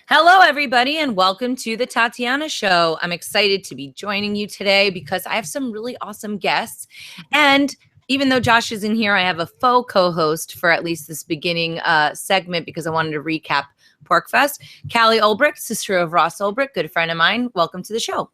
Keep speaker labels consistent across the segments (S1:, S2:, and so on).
S1: Hello, everybody, and welcome to the Tatiana Show. I'm excited to be joining you today because I have some really awesome guests. And even though Josh isn't here, I have a faux co-host for at least this beginning segment because I wanted to recap PorcFest. Callie Ulbrich, sister of Ross Ulbrich, good friend of mine. Welcome to the show.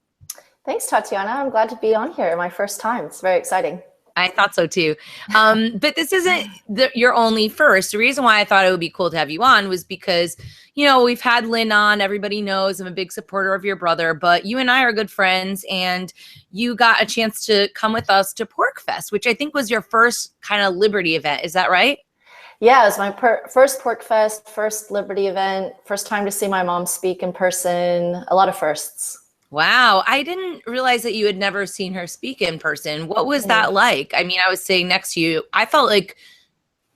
S2: Thanks, Tatiana. I'm glad to be on here. My first time. It's very exciting.
S1: I thought so too. But this isn't your only first. The reason why I thought it would be cool to have you on was because, you know, we've had Lynn on. Everybody knows I'm a big supporter of your brother, but you and I are good friends, and you got a chance to come with us to PorcFest, which I think was your first kind of Liberty event. Is that right?
S2: Yeah, it was my first PorcFest, first Liberty event, first time to see my mom speak in person. A lot of firsts.
S1: Wow. I didn't realize that you had never seen her speak in person. What was that like? I mean, I was sitting next to you. I felt like,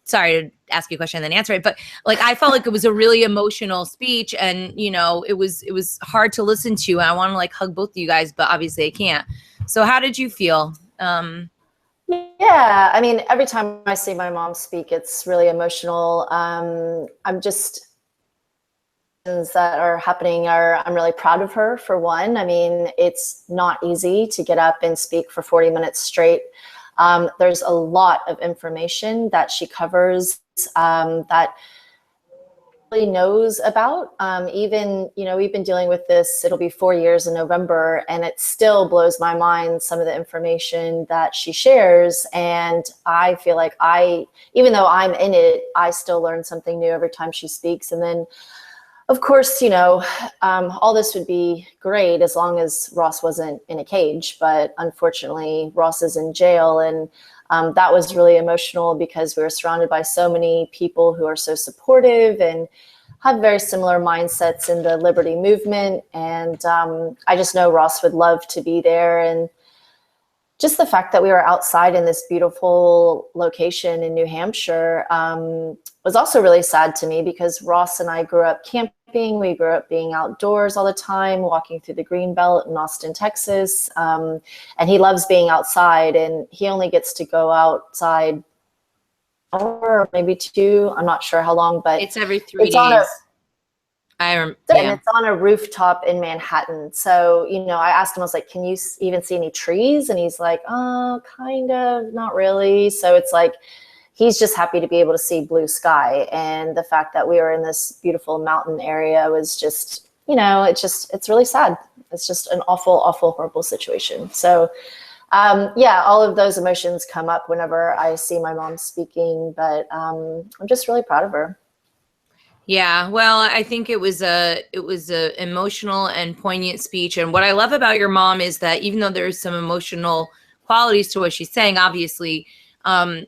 S1: sorry to ask you a question and then answer it, but like, I felt like it was a really emotional speech, and, you know, it was hard to listen to. And I want to like hug both of you guys, but obviously I can't. So how did you feel?
S2: Yeah, I mean, every time I see my mom speak, it's really emotional. I'm just that are happening I'm really proud of her, for one. I mean, it's not easy to get up and speak for 40 minutes straight. There's a lot of information that she covers that really knows about. Even, you know, we've been dealing with this, it'll be 4 years in November, and it still blows my mind, some of the information that she shares. And I feel like even though I'm in it, I still learn something new every time she speaks. And then, of course, you know, all this would be great as long as Ross wasn't in a cage, but unfortunately Ross is in jail, and that was really emotional because we were surrounded by so many people who are so supportive and have very similar mindsets in the Liberty movement. And I just know Ross would love to be there. And just the fact that we were outside in this beautiful location in New Hampshire was also really sad to me, because Ross and I grew up camping. We grew up being outdoors all the time, walking through the Greenbelt in Austin, Texas. And he loves being outside, and he only gets to go outside an hour or maybe 2. I'm not sure how long, but
S1: it's every 3 days.
S2: And it's on a rooftop in Manhattan. So, you know, I asked him, I was like, can you even see any trees? And he's like, kind of, not really. So it's like, he's just happy to be able to see blue sky. And the fact that we were in this beautiful mountain area was just, you know, it's really sad. It's just an awful, awful, horrible situation. So, yeah, all of those emotions come up whenever I see my mom speaking, but I'm just really proud of her.
S1: Yeah, well, I think it was a emotional and poignant speech. And what I love about your mom is that even though there's some emotional qualities to what she's saying, obviously,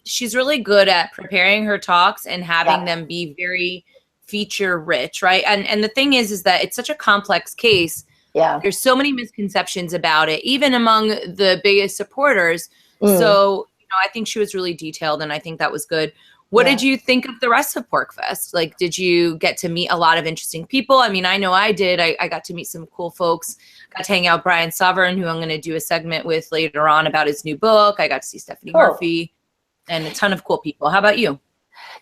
S1: she's really good at preparing her talks and having them be very feature rich, right? And the thing is that it's such a complex case.
S2: Yeah,
S1: there's so many misconceptions about it, even among the biggest supporters. So, you know, I think she was really detailed, and I think that was good. What did you think of the rest of PorcFest? Like, did you get to meet a lot of interesting people? I mean, I know I did. I got to meet some cool folks. Got to hang out with Brian Sovereign, who I'm going to do a segment with later on about his new book. I got to see Stephanie Murphy and a ton of cool people. How about you?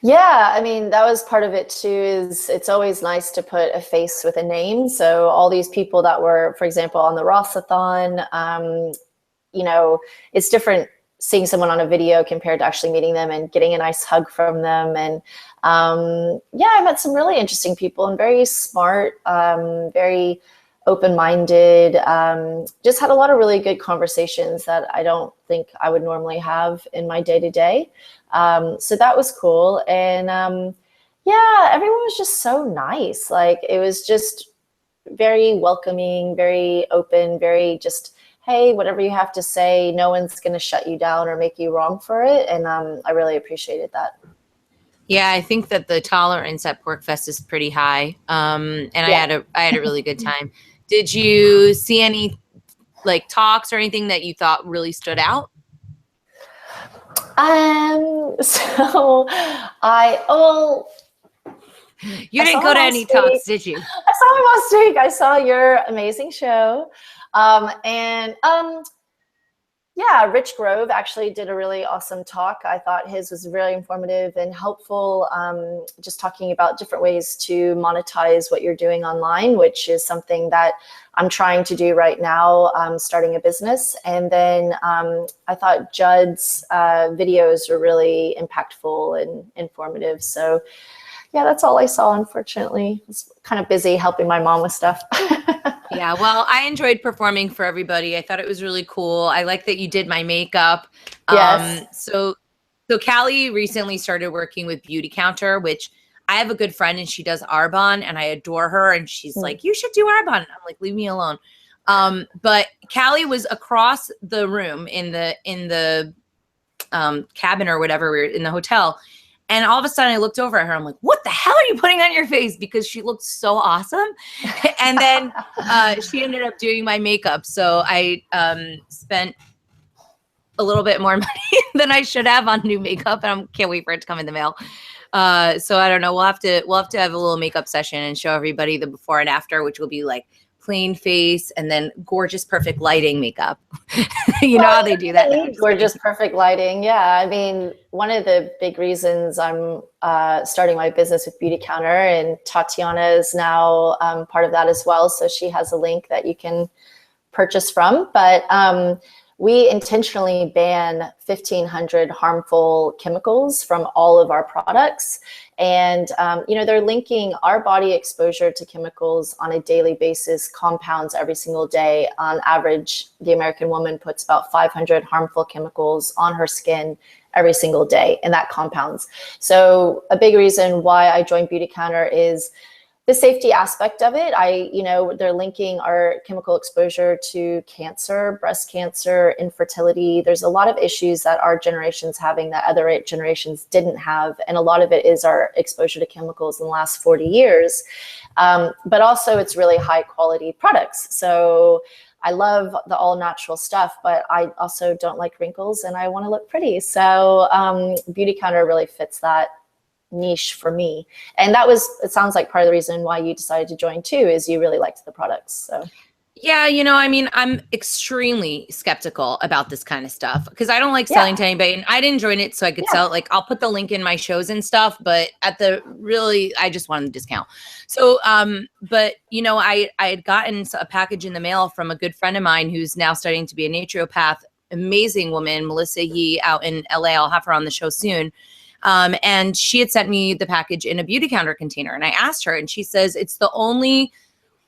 S2: Yeah, I mean, that was part of it too, is it's always nice to put a face with a name. So all these people that were, for example, on the Rossathon, you know, it's different seeing someone on a video compared to actually meeting them and getting a nice hug from them. And yeah, I met some really interesting people, and very smart, very open-minded, just had a lot of really good conversations that I don't think I would normally have in my day-to-day. So that was cool. And yeah, everyone was just so nice. Like, it was just very welcoming, very open, very just, hey, whatever you have to say, no one's going to shut you down or make you wrong for it. And I really appreciated that.
S1: Yeah, I think that the tolerance at PorcFest is pretty high. And I had a really good time. Did you see any like talks or anything that you thought really stood out?
S2: So
S1: you didn't go to any talks, did you?
S2: I saw him last week. I saw your amazing show. And Yeah, Rich Grove actually did a really awesome talk. I thought his was really informative and helpful, just talking about different ways to monetize what you're doing online, which is something that I'm trying to do right now, starting a business. And then I thought Judd's videos were really impactful and informative. So yeah, that's all I saw, unfortunately. I was kind of busy helping my mom with stuff.
S1: Yeah, well, I enjoyed performing for everybody. I thought it was really cool. I like that you did my makeup.
S2: Yes.
S1: So Callie recently started working with Beauty Counter, which I have a good friend and she does Arbonne and I adore her. And she's like, you should do Arbonne. And I'm like, leave me alone. But Callie was across the room in the cabin or whatever, we were in the hotel. And all of a sudden I looked over at her. I'm like, what the hell are you putting on your face? Because she looked so awesome. And then she ended up doing my makeup. So I spent a little bit more money than I should have on new makeup. And I can't wait for it to come in the mail. So I don't know. We'll have to have a little makeup session and show everybody the before and after, which will be like plain face and then gorgeous, perfect lighting makeup. You know how they do that.
S2: Gorgeous, perfect lighting. Yeah. I mean, one of the big reasons I'm starting my business with Beauty Counter, and Tatiana is now part of that as well. So she has a link that you can purchase from. But we intentionally ban 1,500 harmful chemicals from all of our products. And, you know, they're linking our body exposure to chemicals on a daily basis, compounds every single day. On average, the American woman puts about 500 harmful chemicals on her skin every single day, and that compounds. So a big reason why I joined Beauty Counter is the safety aspect of it. You know, they're linking our chemical exposure to cancer, breast cancer, infertility. There's a lot of issues that our generation's having that other generations didn't have. And a lot of it is our exposure to chemicals in the last 40 years. But also it's really high quality products. So I love the all natural stuff, but I also don't like wrinkles and I want to look pretty. So Beauty Counter really fits that niche for me. And that was, it sounds like part of the reason why you decided to join too, is you really liked the products. So
S1: yeah, you know, I mean, I'm extremely skeptical about this kind of stuff because I don't like selling to anybody, and I didn't join it so I could sell it. Like, I'll put the link in my shows and stuff, but I just wanted a discount. So, but you know, I had gotten a package in the mail from a good friend of mine who's now studying to be a naturopath, amazing woman, Melissa Yee, out in LA. I'll have her on the show soon. And she had sent me the package in a Beauty Counter container. And I asked her, and she says it's the only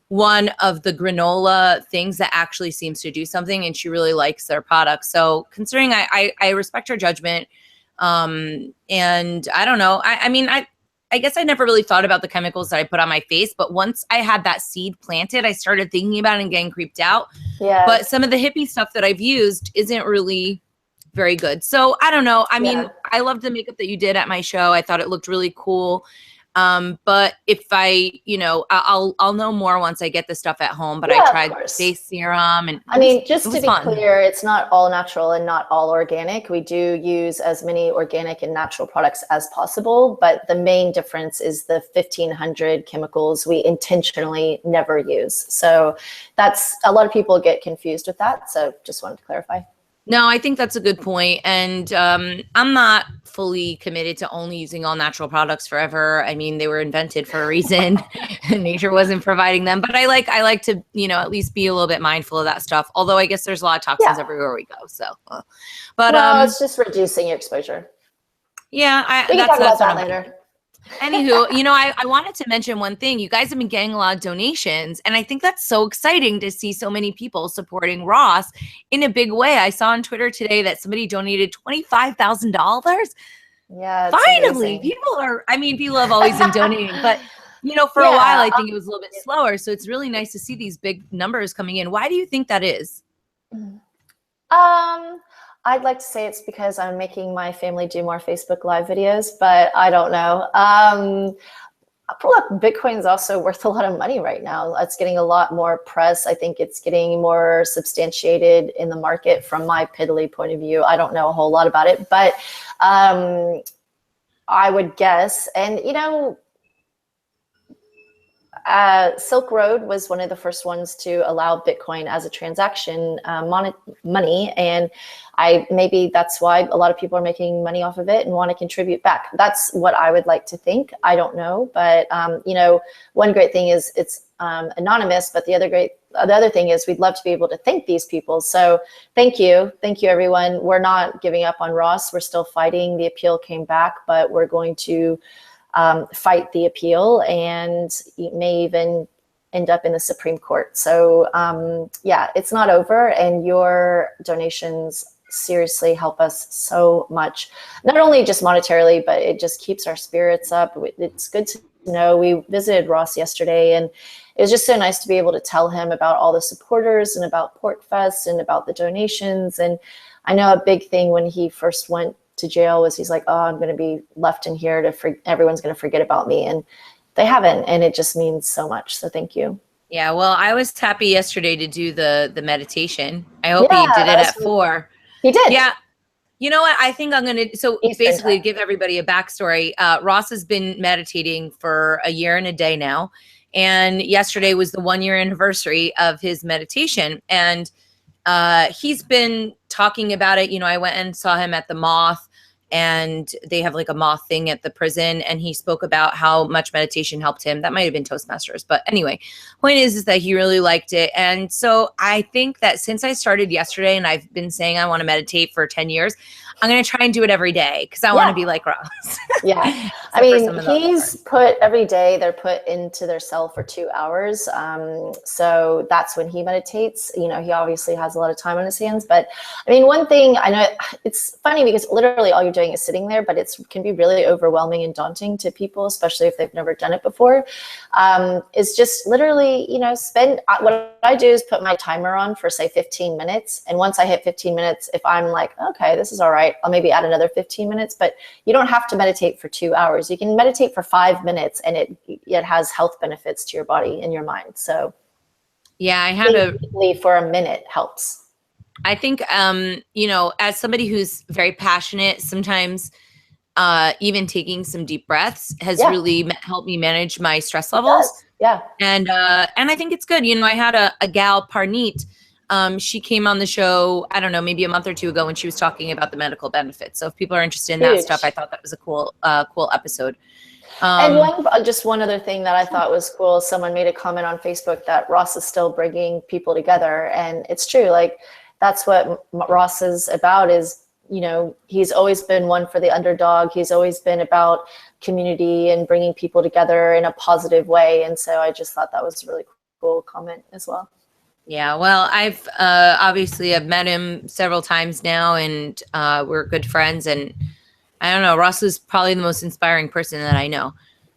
S1: one of the granola things that actually seems to do something. And she really likes their products. So considering I respect her judgment. And I don't know. I mean, I guess I never really thought about the chemicals that I put on my face. But once I had that seed planted, I started thinking about it and getting creeped out. Yeah. But some of the hippie stuff that I've used isn't really very good. So I don't know. I mean, I loved the makeup that you did at my show. I thought it looked really cool. But if you know, I'll know more once I get the stuff at home, but I tried face serum and
S2: I mean, just to be clear, it's not all natural and not all organic. We do use as many organic and natural products as possible, but the main difference is the 1,500 chemicals we intentionally never use. So that's, a lot of people get confused with that. So just wanted to clarify.
S1: No, I think that's a good point. And I'm not fully committed to only using all natural products forever. I mean, they were invented for a reason. Nature wasn't providing them. But I like to, you know, at least be a little bit mindful of that stuff. Although I guess there's a lot of toxins everywhere we go. So, but
S2: it's just reducing your exposure.
S1: Yeah,
S2: we can talk about that later.
S1: Anywho, you know, I wanted to mention one thing. You guys have been getting a lot of donations, and I think that's so exciting to see so many people supporting Ross in a big way. I saw on Twitter today that somebody donated $25,000.
S2: Yeah,
S1: finally, amazing. People have always been donating, but you know, for a while, I think it was a little bit slower. So it's really nice to see these big numbers coming in. Why do you think that is?
S2: I'd like to say it's because I'm making my family do more Facebook Live videos, but I don't know. Bitcoin's also worth a lot of money right now. It's getting a lot more press. I think it's getting more substantiated in the market from my piddly point of view. I don't know a whole lot about it, but I would guess, and you know, Silk Road was one of the first ones to allow Bitcoin as a transaction money. And maybe that's why a lot of people are making money off of it and want to contribute back. That's what I would like to think. I don't know. But, one great thing is it's anonymous, but the other thing is we'd love to be able to thank these people. So thank you, everyone. We're not giving up on Ross. We're still fighting. The appeal came back, but we're going to fight the appeal, and it may even end up in the Supreme Court. So yeah, it's not over, and your donations seriously help us so much. Not only just monetarily, but it just keeps our spirits up. It's good to know. We visited Ross yesterday, and it was just so nice to be able to tell him about all the supporters and about PorcFest and about the donations. And I know a big thing when he first went to jail was he's like, oh, I'm going to be left in here everyone's going to forget about me. And they haven't. And it just means so much. So thank you.
S1: Yeah. Well, I was happy yesterday to do the meditation. I hope he did it at 4.
S2: He did.
S1: Yeah. You know what? I think I'm going to, so basically to give everybody a backstory, Ross has been meditating for a year and a day now. And yesterday was the 1-year anniversary of his meditation. And he's been talking about it. I went and saw him at the Moth, and they have like a Moth thing at the prison. And he spoke about how much meditation helped him. That might've been Toastmasters, but anyway, point is that he really liked it. And so I think that since I started yesterday and I've been saying I want to meditate for 10 years, I'm going to try and do it every day because I want to be like Ross.
S2: Yeah. I mean, he's put every day they're put into their cell for 2 hours. So that's when he meditates. He obviously has a lot of time on his hands. But I mean, one thing I know, it's funny because literally all you're doing is sitting there, but it can be really overwhelming and daunting to people, especially if they've never done it before. Is just literally, what I do is put my timer on for say 15 minutes. And once I hit 15 minutes, if I'm like, okay, this is all right, I'll maybe add another 15 minutes, but you don't have to meditate for 2 hours. You can meditate for 5 minutes, and it has health benefits to your body and your mind. So
S1: yeah, I had
S2: for a minute helps.
S1: I think, as somebody who's very passionate, sometimes even taking some deep breaths has really helped me manage my stress levels.
S2: Yeah.
S1: And I think it's good. I had a gal, Parneet, she came on the show, I don't know, maybe a month or 2 ago when she was talking about the medical benefits. So if people are interested in that stuff, I thought that was a cool episode.
S2: And one other thing that I thought was cool, someone made a comment on Facebook that Ross is still bringing people together. And it's true. Like, that's what Ross is about is, he's always been one for the underdog. He's always been about community and bringing people together in a positive way. And so I just thought that was a really cool comment as well.
S1: Yeah, well, I've obviously met him several times now, and we're good friends. And I don't know, Ross is probably the most inspiring person that I know.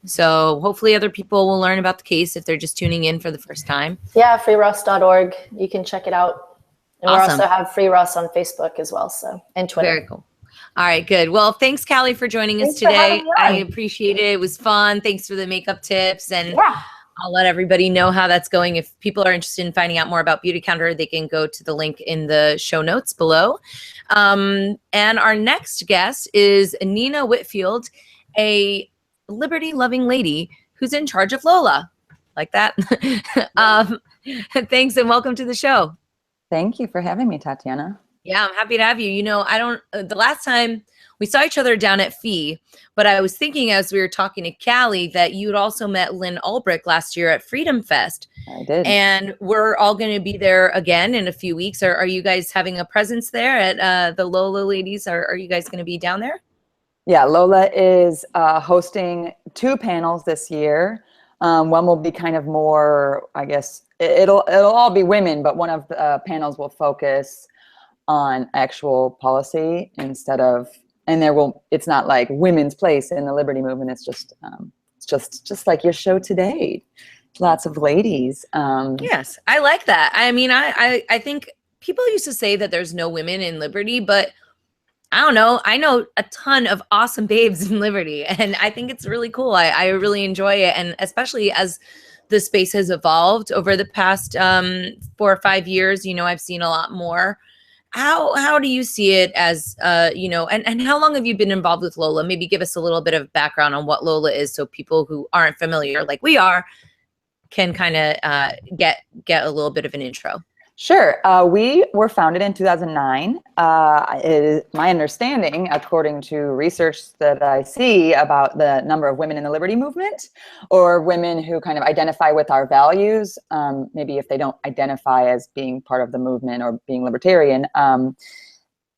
S1: So hopefully other people will learn about the case if they're just tuning in for the first time.
S2: Yeah, freeross.org. You can check it out. And we also have Free Ross on Facebook as well, and Twitter.
S1: Very cool. All right, good. Well, thanks, Callie, for joining us today. I appreciate it. It was fun. Thanks for the makeup tips. And I'll let everybody know how that's going. If people are interested in finding out more about Beauty Counter, they can go to the link in the show notes below. And our next guest is Nena Whitfield, a liberty-loving lady who's in charge of Lola. Like that. Thanks, and welcome to the show.
S3: Thank you for having me, Tatiana.
S1: Yeah, I'm happy to have you. The last time we saw each other down at Fee, but I was thinking as we were talking to Callie that you had also met Callie Ulbrich last year at Freedom Fest.
S3: I did.
S1: And we're all going to be there again in a few weeks. Are you guys having a presence there at the Lola ladies? Are you guys going to be down there?
S3: Yeah, Lola is hosting 2 panels this year. One will be kind of more, I guess, it'll all be women, but one of the panels will focus on actual policy instead of, and it's not like women's place in the liberty movement. It's just like your show today. Lots of ladies.
S1: Yes, I like that. I mean, I think people used to say that there's no women in liberty, but I don't know. I know a ton of awesome babes in liberty, and I think it's really cool. I really enjoy it. And especially as the space has evolved over the past 4 or 5 years, I've seen a lot more. How do you see it as, and how long have you been involved with Lola? Maybe give us a little bit of background on what Lola is so people who aren't familiar, like we are, can kind of get a little bit of an intro.
S3: Sure. We were founded in 2009. It is my understanding, according to research that I see about the number of women in the liberty movement, or women who kind of identify with our values, maybe if they don't identify as being part of the movement or being libertarian,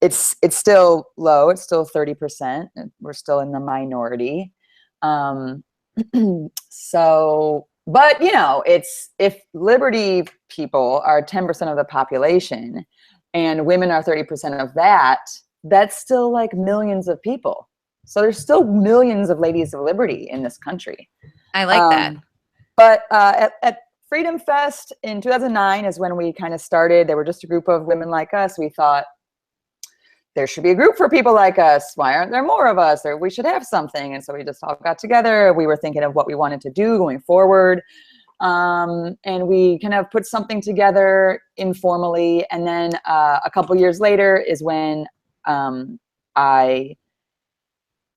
S3: it's still low. It's still 30%. We're still in the minority. So, but you know, it's, if liberty people are 10% of the population and women are 30% of that, that's still like millions of people. So there's still millions of ladies of liberty in this country.
S1: I like that.
S3: But at Freedom Fest in 2009 is when we kind of started. There were just a group of women like us. We thought, there should be a group for people like us. Why aren't there more of us? Or we should have something. And so we just all got together. We were thinking of what we wanted to do going forward. And we kind of put something together informally. And then a couple years later is when I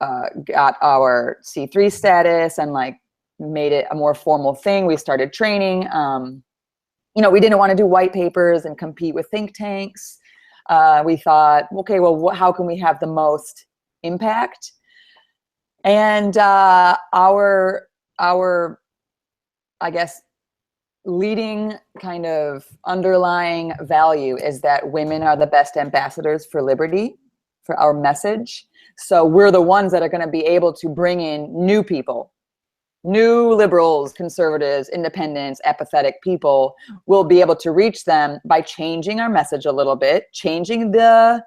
S3: got our C3 status and like made it a more formal thing. We started training. You know, we didn't want to do white papers and compete with think tanks. We thought, okay, well, how can we have the most impact? And our, I guess, leading kind of underlying value is that women are the best ambassadors for liberty, for our message. So we're the ones that are going to be able to bring in new people. New liberals, conservatives, independents, apathetic people will be able to reach them by changing our message a little bit, changing the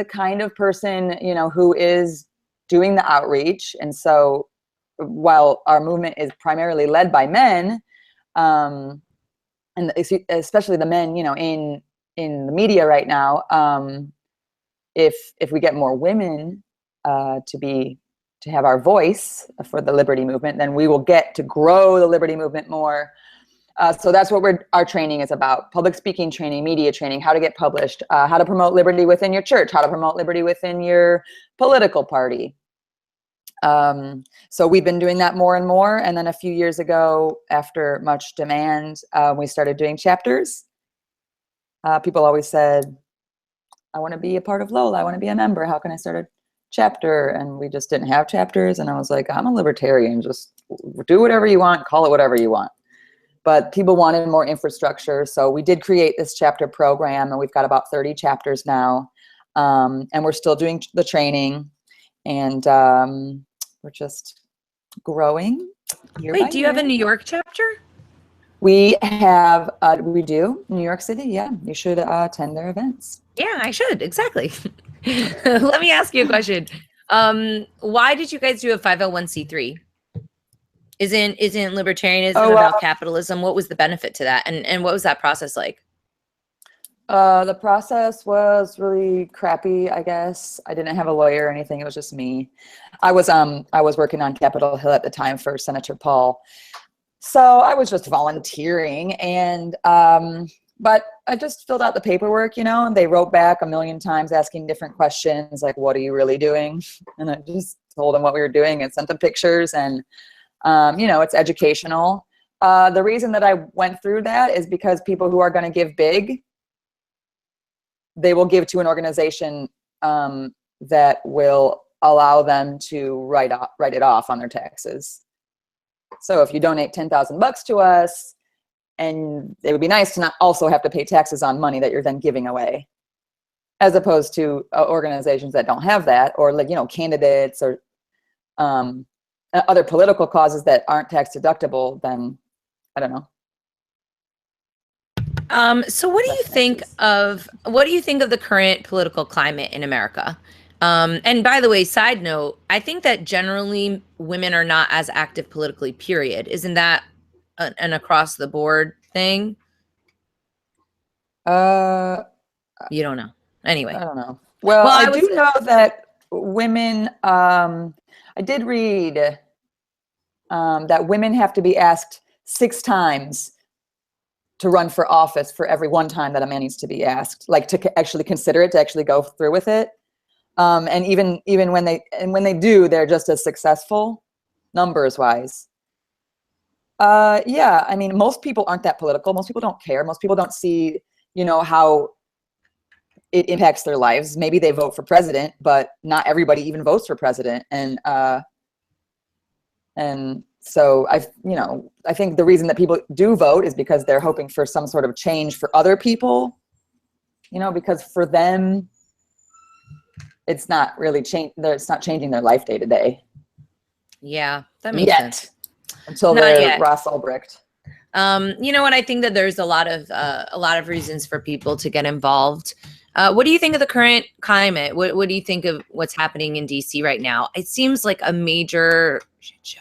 S3: kind of person, you know, who is doing the outreach. And so while our movement is primarily led by men, and especially the men, you know, in the media right now, if we get more women to have our voice for the liberty movement, then we will get to grow the liberty movement more. So that's what our training is about: public speaking training, media training, how to get published, how to promote liberty within your church, how to promote liberty within your political party. So we've been doing that more and more. And then a few years ago, after much demand, we started doing chapters. People always said, I want to be a part of Lola. I want to be a member. How can I start a chapter? And we just didn't have chapters. And I was like, I'm a libertarian. Just do whatever you want, call it whatever you want. But people wanted more infrastructure. So we did create this chapter program, and we've got about 30 chapters now. And we're still doing the training, and we're just growing.
S1: Wait, do you have a New York chapter?
S3: We have, we do, New York City. Yeah, you should attend their events.
S1: Yeah, I should. Exactly. Let me ask you a question. Why did you guys do a 501c3? Isn't libertarianism about capitalism? What was the benefit to that? And what was that process like?
S3: The process was really crappy, I guess. I didn't have a lawyer or anything. It was just me. I was working on Capitol Hill at the time for Senator Paul. So I was just volunteering, and but I just filled out the paperwork, you know, and they wrote back a million times asking different questions, like, what are you really doing? And I just told them what we were doing and sent them pictures, and you know, it's educational. The reason that I went through that is because people who are going to give big, they will give to an organization that will allow them to write it off on their taxes. So if you donate $10,000 to us, and it would be nice to not also have to pay taxes on money that you're then giving away, as opposed to organizations that don't have that, or, like, you know, candidates or other political causes that aren't tax deductible, then I don't know.
S1: So what do you think of the current political climate in America? And by the way, side note, I think that generally women are not as active politically, period. Isn't that an across the board thing? You don't know. Anyway.
S3: I don't know. Well, I do know that women, I did read that women have to be asked 6 times to run for office for every one time that a man needs to be asked, like to actually consider it, to actually go through with it. And even when they do, they're just as successful numbers wise. Yeah, I mean, most people aren't that political. Most people don't care. Most people don't see, how it impacts their lives. Maybe they vote for president, but not everybody even votes for president. And so I think the reason that people do vote is because they're hoping for some sort of change for other people, because for them, it's not really it's not changing their life day to day.
S1: Yeah, that makes sense.
S3: Until they're Ross Ulbricht.
S1: You know what? I think that there's a lot of reasons for people to get involved. What do you think of the current climate? What do you think of what's happening in DC right now? It seems like a major shit show,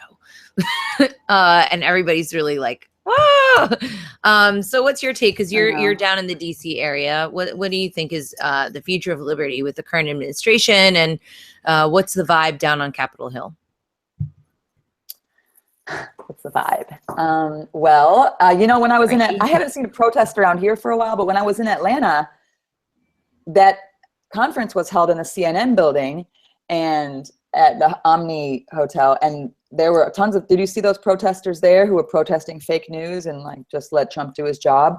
S1: and everybody's really like, whoa. So what's your take? Because you're down in the DC area. What do you think is the future of liberty with the current administration, and what's the vibe down on Capitol Hill?
S3: What's the vibe? Well, when I was I haven't seen a protest around here for a while, but when I was in Atlanta, that conference was held in the CNN building and at the Omni Hotel. And there were tons of, did you see those protesters there who were protesting fake news and like, just let Trump do his job?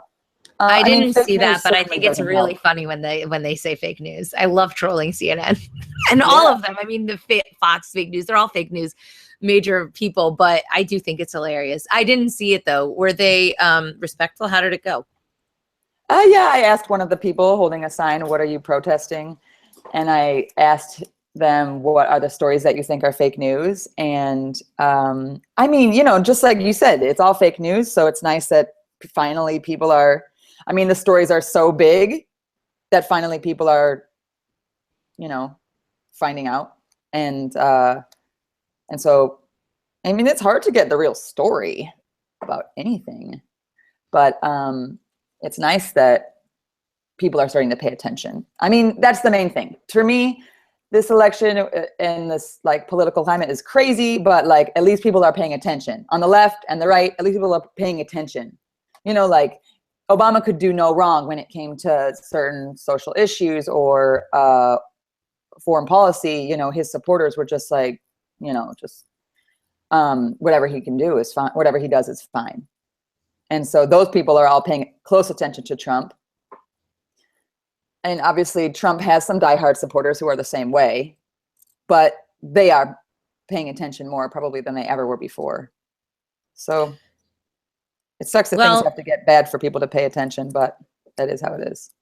S1: I didn't see that, but I think it's really funny when they say fake news. I love trolling CNN and all of them. I mean, the Fox fake news, they're all fake news, major people, but I do think it's hilarious. I didn't see it though. Were they respectful? How did it go?
S3: Yeah, I asked one of the people holding a sign, what are you protesting? And I asked them, what are the stories that you think are fake news? And I mean, just like you said, it's all fake news. So it's nice that finally people are, the stories are so big that finally people are, finding out. And so, it's hard to get the real story about anything, but it's nice that people are starting to pay attention. That's the main thing. For me, this election and this like political climate is crazy, but like at least people are paying attention. On the left and the right, at least people are paying attention. Like Obama could do no wrong when it came to certain social issues or foreign policy. His supporters were just like, whatever he can do is fine. Whatever he does is fine. And so those people are all paying close attention to Trump. And obviously Trump has some diehard supporters who are the same way, but they are paying attention more probably than they ever were before. So it sucks that things have to get bad for people to pay attention, but that is how it is.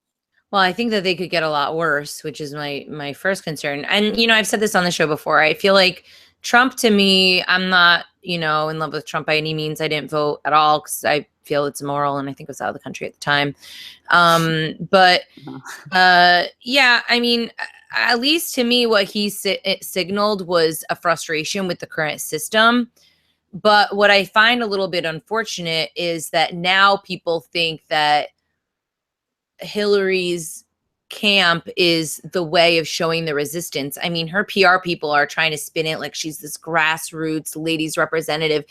S1: Well, I think that they could get a lot worse, which is my first concern. And, I've said this on the show before. I feel like Trump, to me, I'm not, in love with Trump by any means. I didn't vote at all because I feel it's immoral, and I think it was out of the country at the time. Yeah, at least to me, what he signaled was a frustration with the current system. But what I find a little bit unfortunate is that now people think that Hillary's camp is the way of showing the resistance. Her PR people are trying to spin it like she's this grassroots ladies representative,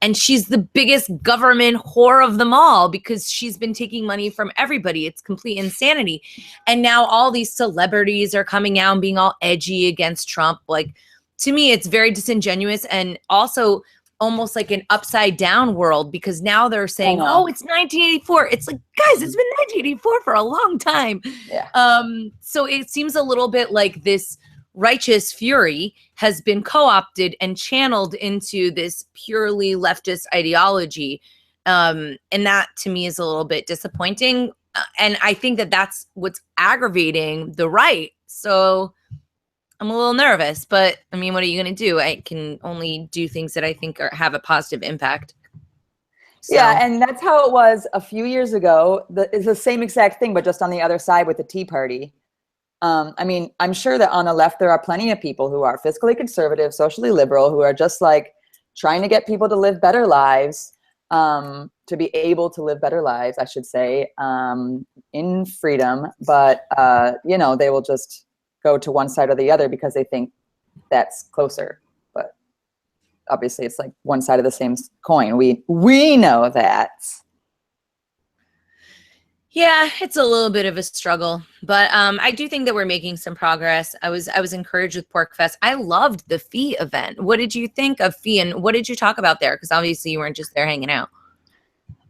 S1: and she's the biggest government whore of them all because she's been taking money from everybody. It's complete insanity. And now all these celebrities are coming out and being all edgy against Trump. Like, to me, it's very disingenuous and also almost like an upside down world, because now they're saying, oh, it's 1984. It's like, guys, it's been 1984 for a long time.
S3: Yeah.
S1: So it seems a little bit like this righteous fury has been co-opted and channeled into this purely leftist ideology. And that to me is a little bit disappointing. And I think that that's what's aggravating the right. So I'm a little nervous, but what are you going to do? I can only do things that I think have a positive impact. So.
S3: Yeah, and that's how it was a few years ago. It's the same exact thing, but just on the other side with the Tea Party. I'm sure that on the left, there are plenty of people who are fiscally conservative, socially liberal, who are just like trying to get people to live better lives, to be able to live better lives, I should say, in freedom. But, they will just go to one side or the other because they think that's closer. But obviously it's like one side of the same coin. We know that.
S1: Yeah, it's a little bit of a struggle, but I do think that we're making some progress. I was encouraged with Pork Fest. I loved the Fee event. What did you think of Fee, and what did you talk about there? Because obviously you weren't just there hanging out.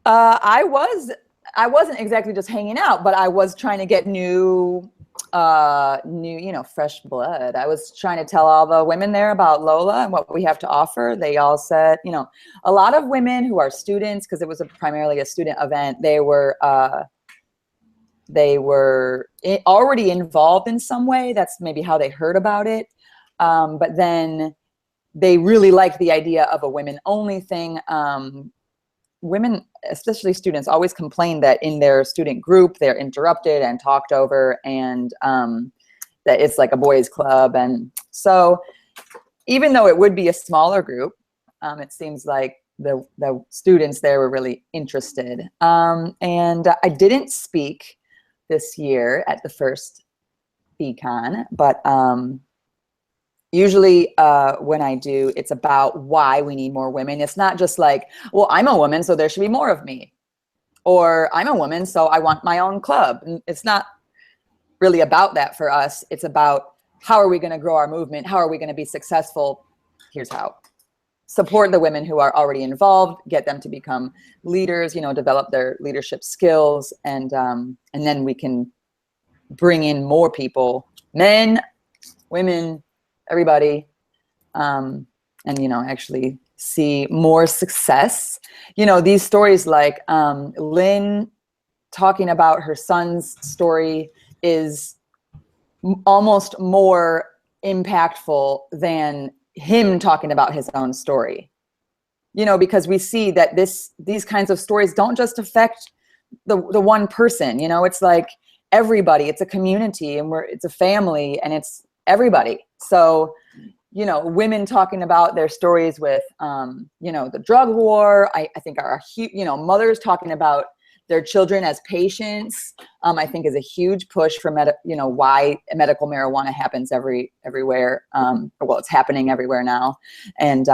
S3: I wasn't exactly just hanging out, but I was trying to get new, fresh blood. I was trying to tell all the women there about Lola and what we have to offer. They all said, a lot of women who are students, because it was primarily a student event, they were already involved in some way. That's maybe how they heard about it. But then they really liked the idea of a women-only thing. Women, especially students, always complain that in their student group, they're interrupted and talked over, and that it's like a boys' club. And so even though it would be a smaller group, it seems like the students there were really interested. And I didn't speak this year at the first FeeCon, but usually when I do, it's about why we need more women. It's not just like, well, I'm a woman, so there should be more of me. Or I'm a woman, so I want my own club. And it's not really about that for us. It's about how are we going to grow our movement? How are we going to be successful? Here's how. Support the women who are already involved, get them to become leaders, develop their leadership skills, and then we can bring in more people, men, women, everybody, and actually see more success. These stories like Lynn talking about her son's story is almost more impactful than him talking about his own story, because we see that these kinds of stories don't just affect the one person. It's like everybody. It's a community, and it's a family, and it's everybody. So, women talking about their stories with, the drug war, I think are huge. Mothers talking about their children as patients, I think is a huge push for why medical marijuana happens everywhere. Well, it's happening everywhere now, and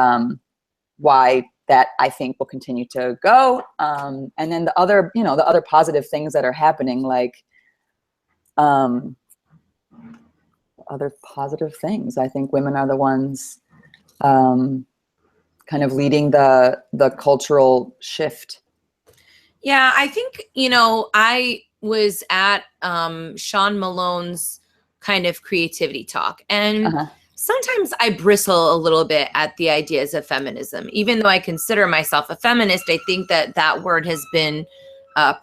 S3: why that I think will continue to go. And then the other positive things that are happening, like other positive things. I think women are the ones kind of leading the cultural shift.
S1: Yeah, I think, I was at Sean Malone's kind of creativity talk, and sometimes I bristle a little bit at the ideas of feminism. Even though I consider myself a feminist, I think that word has been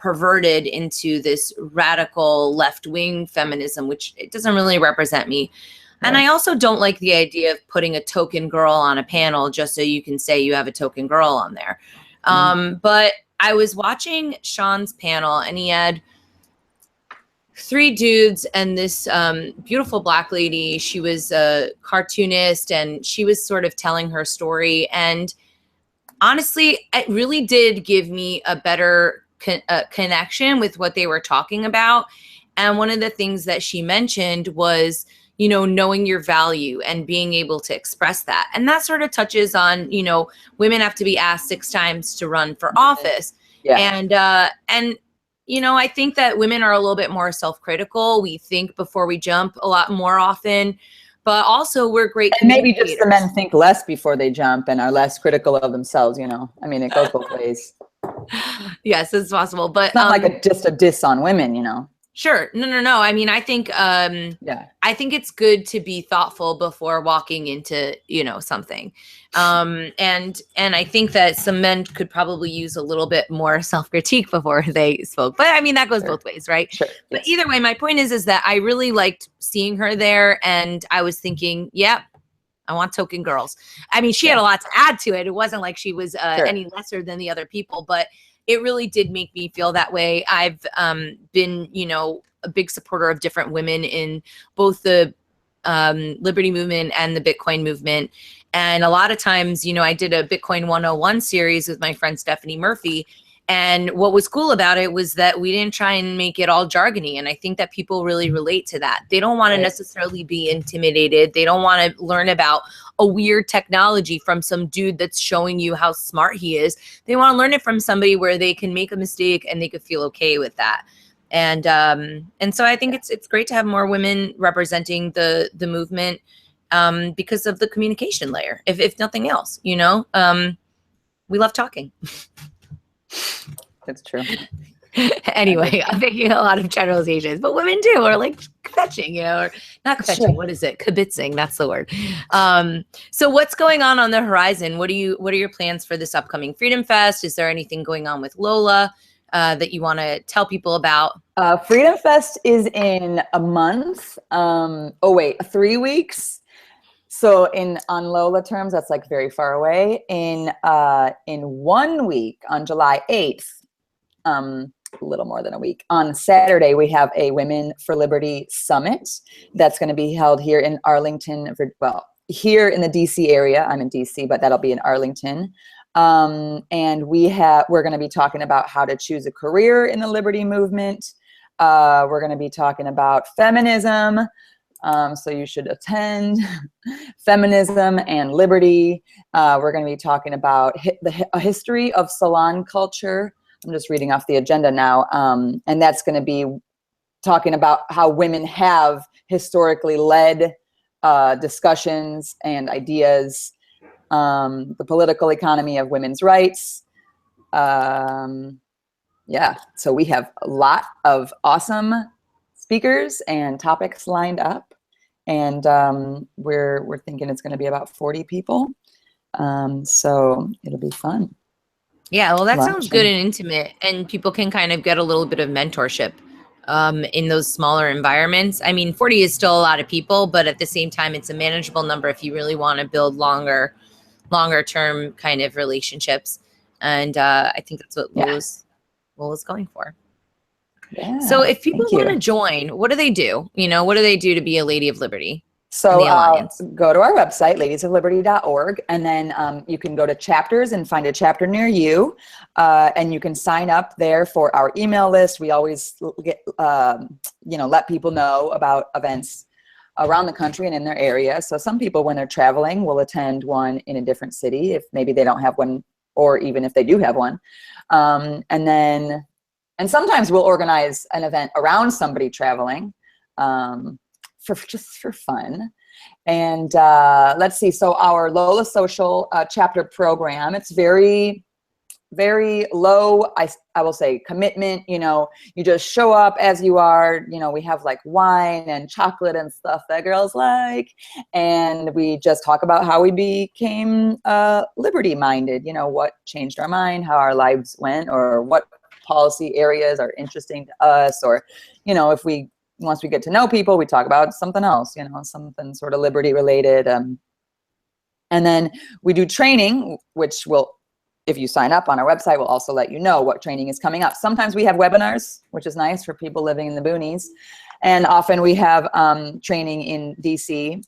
S1: perverted into this radical left-wing feminism, which it doesn't really represent me. Right. And I also don't like the idea of putting a token girl on a panel just so you can say you have a token girl on there. But I was watching Sean's panel, and he had 3 dudes and this beautiful Black lady. She was a cartoonist, and she was sort of telling her story. And honestly, it really did give me a better connection with what they were talking about. And one of the things that she mentioned was, knowing your value and being able to express that. And that sort of touches on, women have to be asked 6 times to run for office. Yeah. And I think that women are a little bit more self-critical. We think before we jump a lot more often, but also we're great.
S3: And maybe just the men think less before they jump and are less critical of themselves, it goes both ways.
S1: Yes, it's possible, but
S3: it's not like just a diss on women,
S1: Sure. No. I mean, I think, I think it's good to be thoughtful before walking into, something. And I think that some men could probably use a little bit more self-critique before they spoke, but I mean, that goes both ways, right?
S3: Sure.
S1: But either way, my point is that I really liked seeing her there, and I was thinking, yep, I want token girls. I mean, she had a lot to add to it. It wasn't like she was any lesser than the other people, but it really did make me feel that way. I've been, a big supporter of different women in both the Liberty movement and the Bitcoin movement. And a lot of times, I did a Bitcoin 101 series with my friend Stephanie Murphy. And what was cool about it was that we didn't try and make it all jargony. And I think that people really relate to that. They don't want to necessarily be intimidated. They don't want to learn about a weird technology from some dude that's showing you how smart he is. They want to learn it from somebody where they can make a mistake and they could feel okay with that. And so I think it's great to have more women representing the movement, because of the communication layer, if nothing else, you know. We love talking.
S3: That's true.
S1: Anyway, I'm making a lot of generalizations, but women do, or like fetching, you know, or not fetching.
S3: Sure.
S1: What is it? Kibitzing. That's the word. So what's going on the horizon? What are your plans for this upcoming Freedom Fest? Is there anything going on with Lola that you want to tell people about?
S3: Freedom Fest is in a month. 3 weeks. So on Lola terms, that's like very far away. In 1 week, on July 8th, a little more than a week, on Saturday, we have a Women for Liberty Summit that's going to be held here in Arlington. Well, here in the DC area. I'm in DC, but that'll be in Arlington. And we're going to be talking about how to choose a career in the liberty movement. We're going to be talking about feminism. So you should attend. Feminism and liberty. We're going to be talking about a history of salon culture. I'm just reading off the agenda now. And that's going to be talking about how women have historically led discussions and ideas, the political economy of women's rights. Yeah, so we have a lot of awesome speakers and topics lined up, and we're thinking it's going to be about 40 people. So it'll be fun.
S1: Yeah, well, that sounds good and intimate, and people can kind of get a little bit of mentorship in those smaller environments. I mean, 40 is still a lot of people, but at the same time, it's a manageable number if you really want to build longer term kind of relationships. And I think that's what Lola's going for.
S3: Yeah,
S1: so if people want to join, what do they do? You know, what do they do to be a Lady of Liberty?
S3: So go to our website, ladiesofliberty.org, and then you can go to chapters and find a chapter near you, and you can sign up there for our email list. We always get, let people know about events around the country and in their area. So some people, when they're traveling, will attend one in a different city if maybe they don't have one, or even if they do have one. And sometimes we'll organize an event around somebody traveling. For fun. And let's see, so our Lola Social chapter program, it's very, very low, I will say, commitment. You know, you just show up as you are. You know, we have like wine and chocolate and stuff that girls like, and we just talk about how we became liberty minded, you know, what changed our mind, how our lives went, or what policy areas are interesting to us, or, you know, once we get to know people, we talk about something else, you know, something sort of liberty related. And then we do training, which will, if you sign up on our website, we'll also let you know what training is coming up. Sometimes we have webinars, which is nice for people living in the boonies. And often we have training in DC.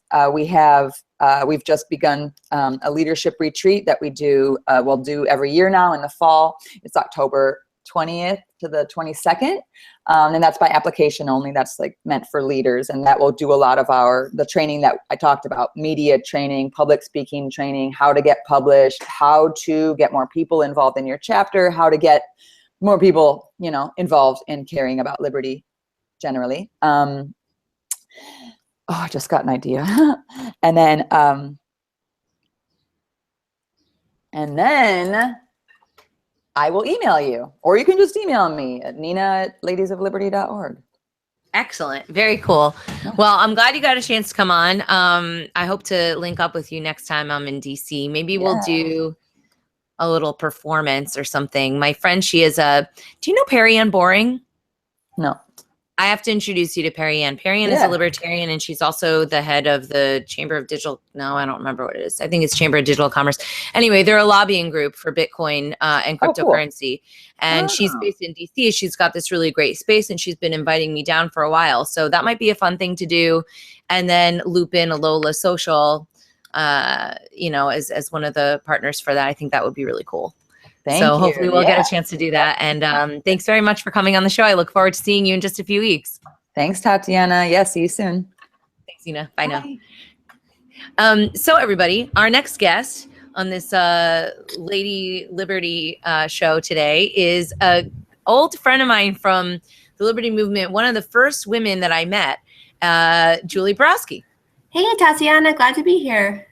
S3: We've just begun a leadership retreat that we'll do every year now in the fall. It's October 20th to the 22nd. And that's by application only. That's like meant for leaders. And that will do a lot of the training that I talked about: media training, public speaking training, how to get published, how to get more people involved in your chapter, how to get more people, you know, involved in caring about liberty generally. I just got an idea. And then I will email you, or you can just email me at nina@ladiesofliberty.org.
S1: Excellent. Very cool. Well, I'm glad you got a chance to come on. I hope to link up with you next time I'm in DC. Maybe we'll do a little performance or something. My friend, do you know Perry Ann Boring?
S3: No.
S1: I have to introduce you to Perry Ann. Perry Ann is a libertarian, and she's also the head of the Chamber of Digital. No, I don't remember what it is. I think it's Chamber of Digital Commerce. Anyway, they're a lobbying group for Bitcoin and cryptocurrency. Cool. And she's based in DC. She's got this really great space, and she's been inviting me down for a while. So that might be a fun thing to do. And then loop in a Lola Social, as one of the partners for that. I think that would be really cool.
S3: Thank you.
S1: Hopefully we'll get a chance to do that. And thanks very much for coming on the show. I look forward to seeing you in just a few weeks.
S3: Thanks, Tatiana. Yeah, see you soon.
S1: Thanks, Nina. Bye now. So everybody, our next guest on this Lady Liberty show today is an old friend of mine from the Liberty Movement, one of the first women that I met, Julie Borowski.
S4: Hey, Tatiana, glad to be here.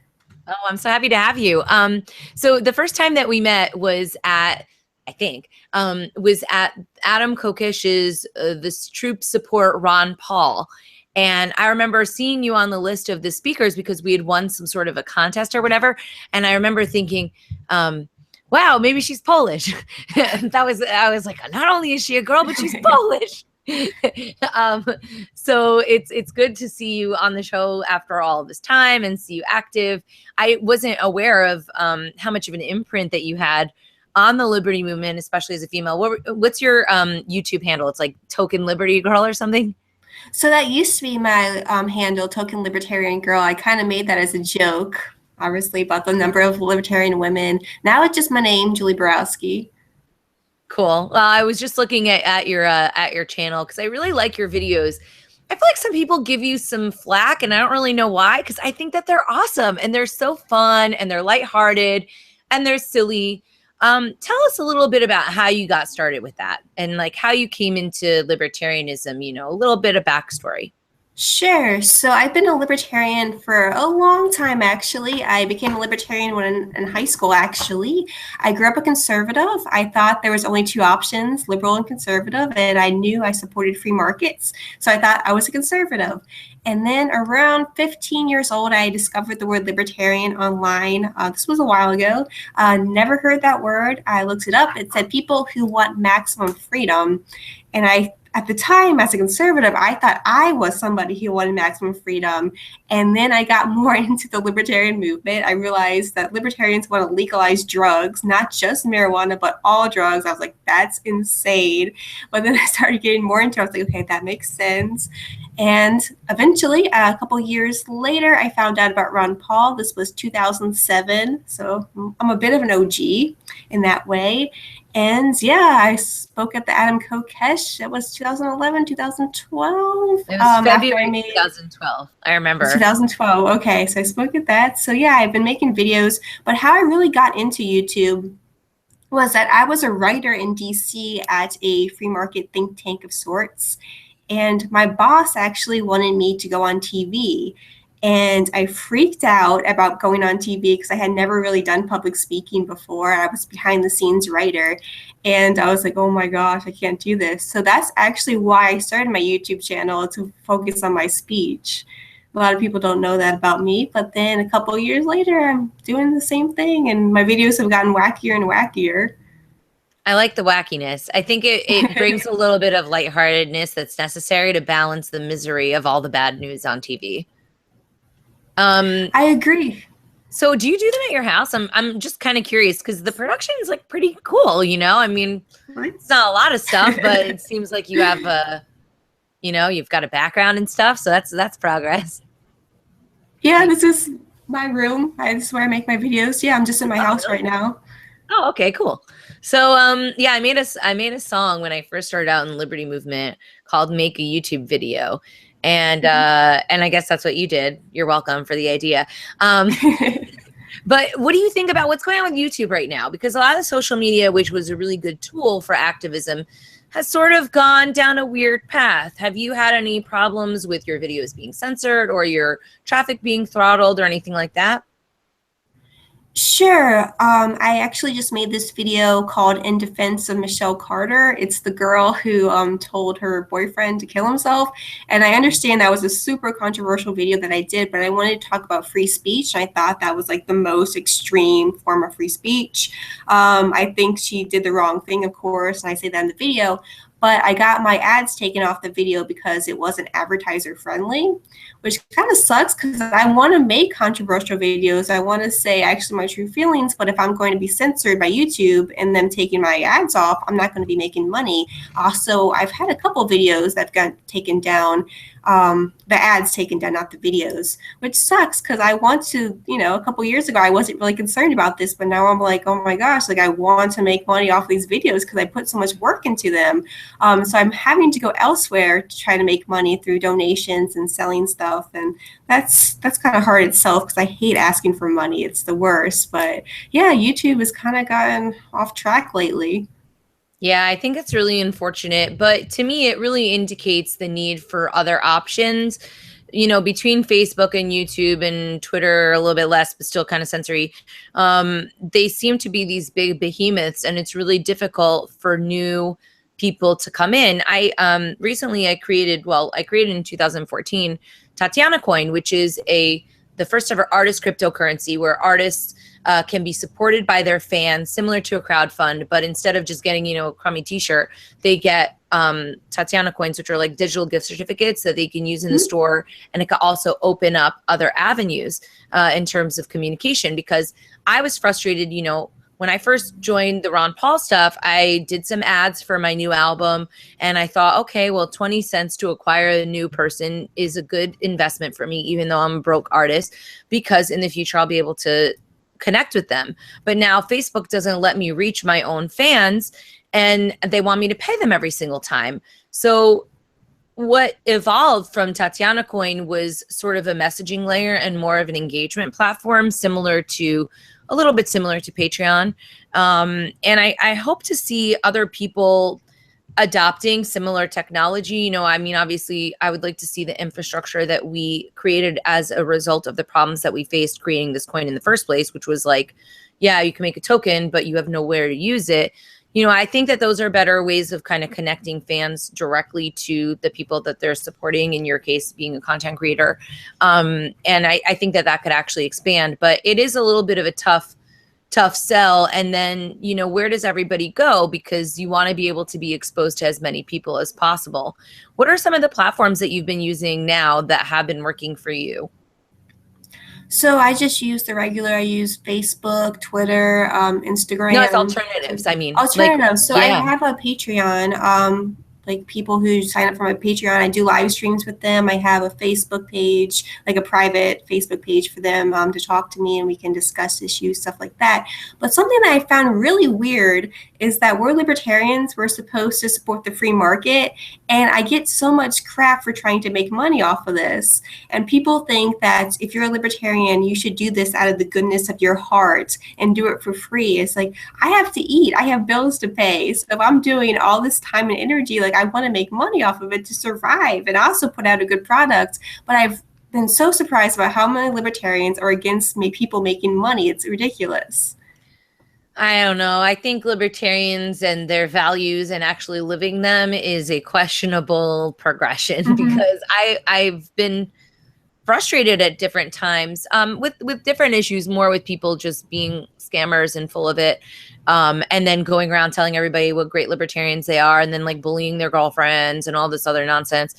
S1: Oh, I'm so happy to have you. So the first time that we met was at, I think, was at Adam Kokish's this troop support Ron Paul. And I remember seeing you on the list of the speakers because we had won some sort of a contest or whatever. And I remember thinking, wow, maybe she's Polish. And I was like, not only is she a girl, but she's Polish. So it's good to see you on the show after all this time and see you active. I wasn't aware of how much of an imprint that you had on the Liberty Movement, especially as a female. What's your YouTube handle? It's like Token Liberty Girl or something?
S4: So that used to be my handle, Token Libertarian Girl. I kind of made that as a joke, obviously, about the number of libertarian women. Now it's just my name, Julie Borowski.
S1: Cool. Well, I was just looking at your channel because I really like your videos. I feel like some people give you some flack, and I don't really know why, because I think that they're awesome and they're so fun and they're lighthearted and they're silly. Tell us a little bit about how you got started with that and like how you came into libertarianism, you know, a little bit of backstory.
S4: Sure. So I've been a libertarian for a long time, actually. I became a libertarian when in high school, actually. I grew up a conservative. I thought there was only two options, liberal and conservative, and I knew I supported free markets. So I thought I was a conservative. And then around 15 years old, I discovered the word libertarian online. This was a while ago. Never heard that word. I looked it up. It said people who want maximum freedom. And at the time, as a conservative, I thought I was somebody who wanted maximum freedom. And then I got more into the libertarian movement. I realized that libertarians want to legalize drugs, not just marijuana, but all drugs. I was like, that's insane. But then I started getting more into it. I was like, okay, that makes sense. And eventually, a couple years later, I found out about Ron Paul. This was 2007. So I'm a bit of an OG in that way. And yeah, I spoke at the Adam Kokesh. It was 2011, 2012.
S1: It was February 2012. I remember.
S4: 2012. Okay, so I spoke at that. So yeah, I've been making videos. But how I really got into YouTube was that I was a writer in DC at a free market think tank of sorts. And my boss actually wanted me to go on TV. And I freaked out about going on TV because I had never really done public speaking before. I was behind the scenes writer. And I was like, oh my gosh, I can't do this. So that's actually why I started my YouTube channel, to focus on my speech. A lot of people don't know that about me. But then a couple of years later, I'm doing the same thing. And my videos have gotten wackier and wackier.
S1: I like the wackiness. I think it brings a little bit of lightheartedness that's necessary to balance the misery of all the bad news on TV.
S4: I agree.
S1: So do you do them at your house? I'm just kind of curious because the production is like pretty cool, you know? I mean, it's not a lot of stuff, but it seems like you have you've got a background and stuff. So that's progress.
S4: Yeah, this is my room. This is where I make my videos. Yeah, I'm just in my house right now.
S1: Oh, okay, cool. So yeah, I made a song when I first started out in the Liberty Movement called Make a YouTube Video. And I guess that's what you did. You're welcome for the idea. But what do you think about what's going on with YouTube right now? Because a lot of social media, which was a really good tool for activism, has sort of gone down a weird path. Have you had any problems with your videos being censored or your traffic being throttled or anything like that?
S4: Sure. I actually just made this video called In Defense of Michelle Carter. It's the girl who told her boyfriend to kill himself. And I understand that was a super controversial video that I did, but I wanted to talk about free speech. I thought that was like the most extreme form of free speech. I think she did the wrong thing, of course, and I say that in the video. But I got my ads taken off the video because it wasn't advertiser friendly, which kind of sucks because I want to make controversial videos. I want to say actually my true feelings, but if I'm going to be censored by YouTube and them taking my ads off, I'm not going to be making money. Also, I've had a couple videos that got taken down, the ads taken down, not the videos, which sucks because I want to, a couple years ago, I wasn't really concerned about this, but now I'm like, oh my gosh, like I want to make money off these videos because I put so much work into them. So I'm having to go elsewhere to try to make money through donations and selling stuff. And that's kind of hard itself because I hate asking for money. It's the worst. But yeah, YouTube has kind of gotten off track lately.
S1: Yeah, I think it's really unfortunate, but to me, it really indicates the need for other options. You know, between Facebook and YouTube and Twitter, a little bit less, but still kind of censory. They seem to be these big behemoths, and it's really difficult for new people to come in. I recently I created in 2014 Tatiana Coin, which is the first ever artist cryptocurrency where artists can be supported by their fans, similar to a crowdfund, but instead of just getting, a crummy t-shirt, they get Tatiana coins, which are like digital gift certificates that they can use in the store. And it can also open up other avenues in terms of communication, because I was frustrated, when I first joined the Ron Paul stuff, I did some ads for my new album, and I thought, okay, well, 20 cents to acquire a new person is a good investment for me, even though I'm a broke artist, because in the future I'll be able to connect with them. But now Facebook doesn't let me reach my own fans, and they want me to pay them every single time. So what evolved from Tatiana Coin was sort of a messaging layer and more of an engagement platform, a little bit similar to Patreon. And I hope to see other people adopting similar technology. Obviously, I would like to see the infrastructure that we created as a result of the problems that we faced creating this coin in the first place, which was like, yeah, you can make a token, but you have nowhere to use it. I think that those are better ways of kind of connecting fans directly to the people that they're supporting, in your case, being a content creator. And I think that could actually expand, but it is a little bit of a tough sell. And then, where does everybody go? Because you want to be able to be exposed to as many people as possible. What are some of the platforms that you've been using now that have been working for you?
S4: So I just use I use Facebook, Twitter, Instagram.
S1: No, it's alternatives.
S4: Alternatives. I have a Patreon. Like people who sign up for my Patreon, I do live streams with them. I have a Facebook page, like a private Facebook page for them to talk to me, and we can discuss issues, stuff like that. But something that I found really weird is that we're libertarians. We're supposed to support the free market, and I get so much crap for trying to make money off of this. And people think that if you're a libertarian, you should do this out of the goodness of your heart and do it for free. It's like, I have to eat. I have bills to pay. So if I'm doing all this time and energy, like, I want to make money off of it to survive and also put out a good product. But I've been so surprised about how many libertarians are against people making money. It's ridiculous.
S1: I don't know. I think libertarians and their values and actually living them is a questionable progression, because I've been frustrated at different times with different issues, more with people just being scammers and full of it. And then going around telling everybody what great libertarians they are, and then like bullying their girlfriends and all this other nonsense.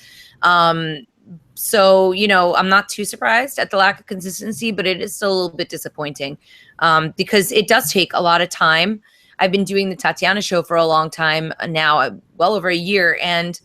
S1: So, I'm not too surprised at the lack of consistency, but it is still a little bit disappointing because it does take a lot of time. I've been doing the Tatiana show for a long time now, well over a year, and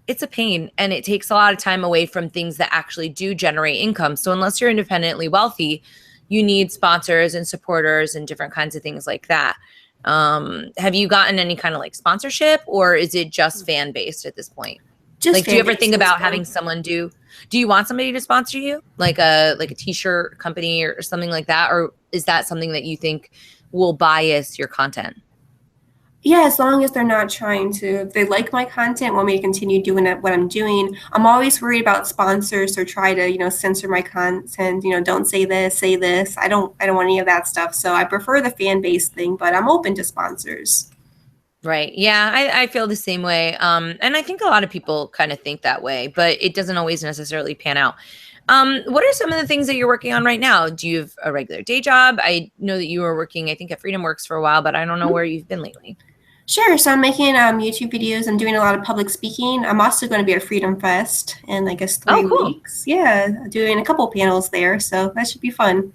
S1: it's a pain, and it takes a lot of time away from things that actually do generate income. So unless you're independently wealthy, you need sponsors and supporters and different kinds of things like that. Have you gotten any kind of like sponsorship, or is it just fan based at this point? Just like, do you ever think about having someone do you want somebody to sponsor you, like a t-shirt company or something like that? Or is that something that you think will bias your content?
S4: Yeah, as long as they're not trying to, if they like my content, want me to continue doing what I'm doing. I'm always worried about sponsors or try to, censor my content, don't say this, say this. I don't want any of that stuff. So I prefer the fan-based thing, but I'm open to sponsors.
S1: Right. Yeah, I feel the same way. And I think a lot of people kind of think that way, but it doesn't always necessarily pan out. What are some of the things that you're working on right now? Do you have a regular day job? I know that you were working, I think, at Freedom Works for a while, but I don't know where you've been lately.
S4: Sure. So I'm making YouTube videos. I'm doing a lot of public speaking. I'm also going to be at Freedom Fest in, I guess, 3 weeks. Yeah, doing a couple panels there. So that should be fun.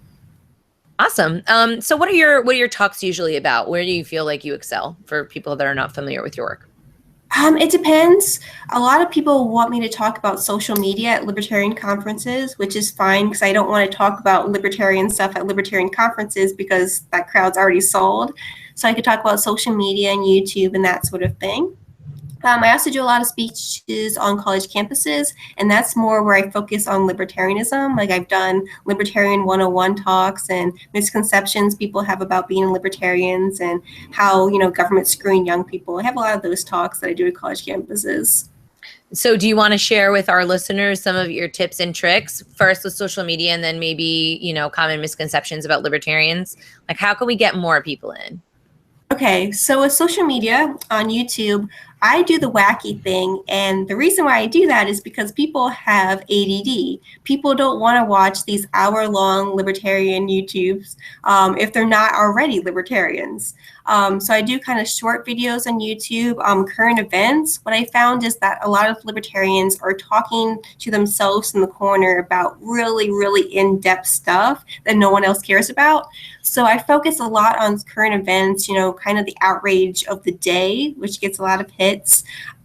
S1: Awesome. So what are your talks usually about? Where do you feel like you excel, for people that are not familiar with your work?
S4: It depends. A lot of people want me to talk about social media at libertarian conferences, which is fine because I don't want to talk about libertarian stuff at libertarian conferences because that crowd's already sold. So I could talk about social media and YouTube and that sort of thing. I also do a lot of speeches on college campuses, and that's more where I focus on libertarianism. Like I've done Libertarian 101 talks and misconceptions people have about being libertarians and how, government's screwing young people. I have a lot of those talks that I do at college campuses.
S1: So do you want to share with our listeners some of your tips and tricks, first with social media and then maybe, common misconceptions about libertarians? Like how can we get more people in?
S4: Okay, so with social media on YouTube, I do the wacky thing. And the reason why I do that is because people have ADD. People don't want to watch these hour-long libertarian YouTubes if they're not already libertarians. So I do kind of short videos on YouTube, current events. What I found is that a lot of libertarians are talking to themselves in the corner about really, really in-depth stuff that no one else cares about. So I focus a lot on current events, kind of the outrage of the day, which gets a lot of hits.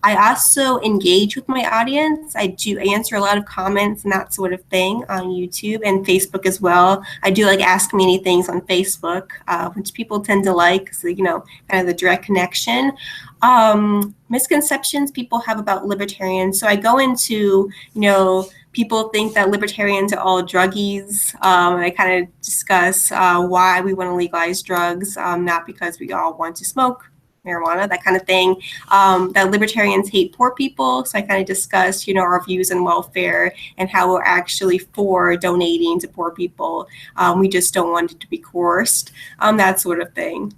S4: I also engage with my audience. I do answer a lot of comments and that sort of thing on YouTube and Facebook as well. I do like Ask Me Anythings on Facebook, which people tend to like, so, kind of the direct connection. Misconceptions people have about libertarians. So I go into, people think that libertarians are all druggies. I kind of discuss why we want to legalize drugs, not because we all want to smoke marijuana, that kind of thing, that libertarians hate poor people. So I kind of discuss, our views on welfare and how we're actually for donating to poor people. We just don't want it to be coerced, that sort of thing.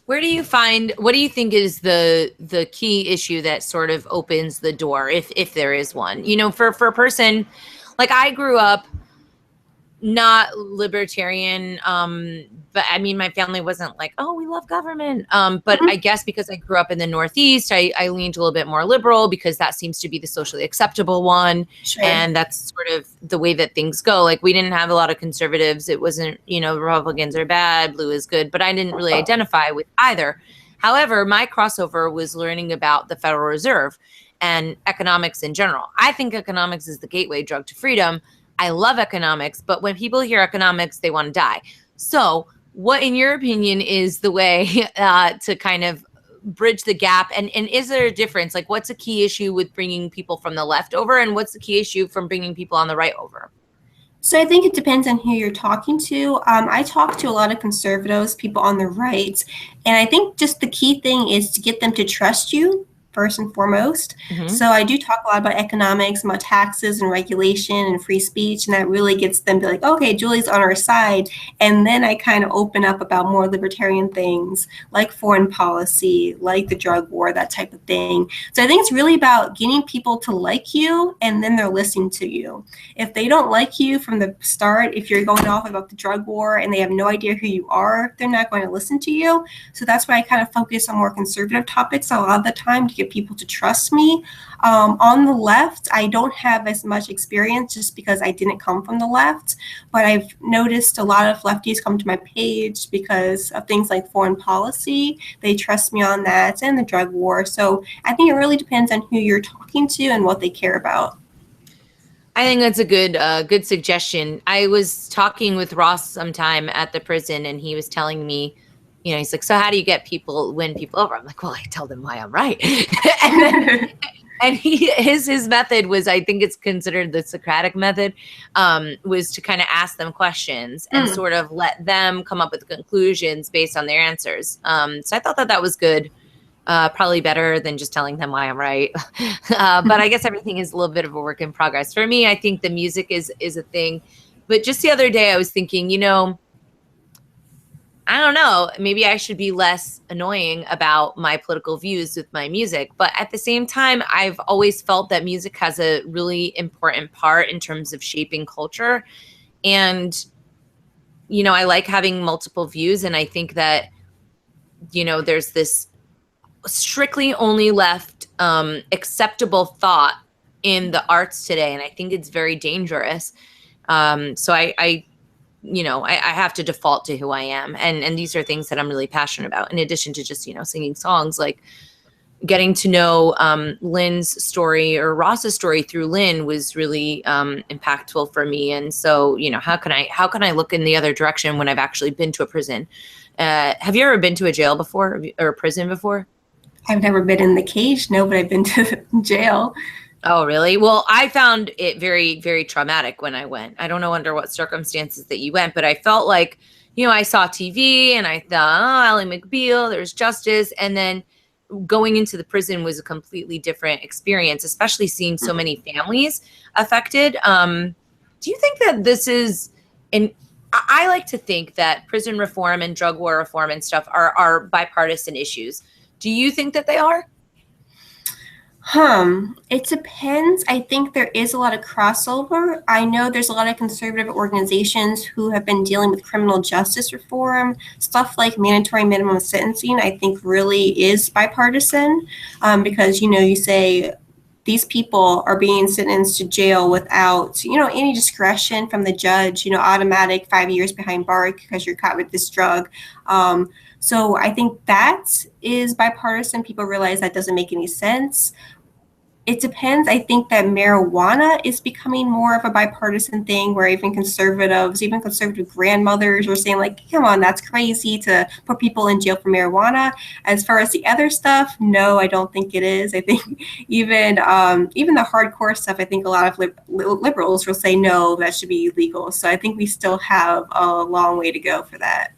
S1: What do you think is the key issue that sort of opens the door, if there is one? For a person, like I grew up not libertarian, but I mean, my family wasn't like, oh, we love government. But I guess because I grew up in the Northeast, I leaned a little bit more liberal because that seems to be the socially acceptable one. Sure. And that's sort of the way that things go. Like we didn't have a lot of conservatives. It wasn't, Republicans are bad, blue is good, but I didn't really identify with either. However, my crossover was learning about the Federal Reserve and economics in general. I think economics is the gateway drug to freedom. I love economics, but when people hear economics, they want to die. So what, in your opinion, is the way to kind of bridge the gap? And is there a difference? Like, what's a key issue with bringing people from the left over? And what's the key issue from bringing people on the right over?
S4: So I think it depends on who you're talking to. I talk to a lot of conservatives, people on the right. And I think just the key thing is to get them to trust you first and foremost. So I do talk a lot about economics, about taxes and regulation and free speech, and that really gets them to like, okay, Julie's on our side. And then I kind of open up about more libertarian things like foreign policy, like the drug war, that type of thing. So I think it's really about getting people to like you, and then they're listening to you. If they don't like you from the start, if you're going off about the drug war and they have no idea who you are, they're not going to listen to you. So that's why I kind of focus on more conservative topics a lot of the time to get people to trust me. On the left, I don't have as much experience just because I didn't come from the left, but I've noticed a lot of lefties come to my page because of things like foreign policy. They trust me on that, and the drug war. So I think it really depends on who you're talking to and what they care about.
S1: I think that's a good suggestion. I was talking with Ross sometime at the prison, and he was telling me, he's like, so how do you win people over? I'm like, well, I tell them why I'm right. and his method was, I think it's considered the Socratic method, was to kind of ask them questions and sort of let them come up with conclusions based on their answers. So I thought that was good. Probably better than just telling them why I'm right. But I guess everything is a little bit of a work in progress. For me, I think the music is a thing. But just the other day I was thinking, I don't know, maybe I should be less annoying about my political views with my music. But at the same time, I've always felt that music has a really important part in terms of shaping culture. And, I like having multiple views. And I think that, there's this strictly only left acceptable thought in the arts today. And I think it's very dangerous. So I have to default to who I am. And these are things that I'm really passionate about, in addition to just, singing songs. Like getting to know Lynn's story or Ross's story through Lynn was really impactful for me. And so, how can I look in the other direction when I've actually been to a prison? Have you ever been to a jail before or a prison before?
S4: I've never been in the cage, no, but I've been to jail.
S1: Oh, really? Well, I found it very, very traumatic when I went. I don't know under what circumstances that you went, but I felt like, I saw TV and I thought, oh, Ally McBeal, there's justice. And then going into the prison was a completely different experience, especially seeing so many families affected. Do you think that this is I like to think that prison reform and drug war reform and stuff are bipartisan issues. Do you think that they are?
S4: It depends. I think there is a lot of crossover. I know there's a lot of conservative organizations who have been dealing with criminal justice reform. Stuff like mandatory minimum sentencing, I think really is bipartisan, because, you say these people are being sentenced to jail without, any discretion from the judge, automatic 5 years behind bars because you're caught with this drug. So I think that is bipartisan. People realize that doesn't make any sense. It depends. I think that marijuana is becoming more of a bipartisan thing where even conservative grandmothers are saying like, come on, that's crazy to put people in jail for marijuana. As far as the other stuff, no, I don't think it is. I think even the hardcore stuff, I think a lot of liberals will say, no, that should be illegal. So I think we still have a long way to go for that.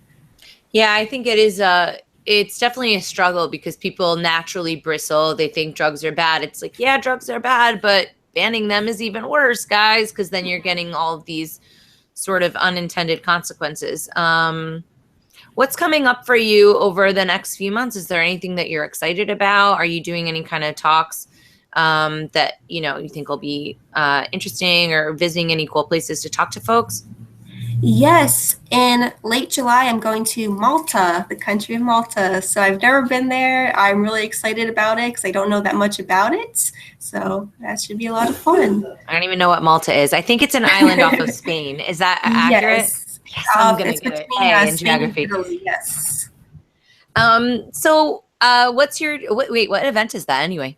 S1: Yeah, I think it is it's definitely a struggle because people naturally bristle. They think drugs are bad. It's like, yeah, drugs are bad, but banning them is even worse, guys, because then you're getting all of these sort of unintended consequences. What's coming up for you over the next few months? Is there anything that you're excited about? Are you doing any kind of talks that, you think will be interesting, or visiting any cool places to talk to folks?
S4: Yes, in late July, I'm going to Malta, the country of Malta. So I've never been there. I'm really excited about it because I don't know that much about it. So that should be a lot of fun.
S1: I don't even know what Malta is. I think it's an island off of Spain. Is that accurate?
S4: Yes.
S1: I'm going to get an A in geography.
S4: Italy, yes.
S1: So what event is that anyway?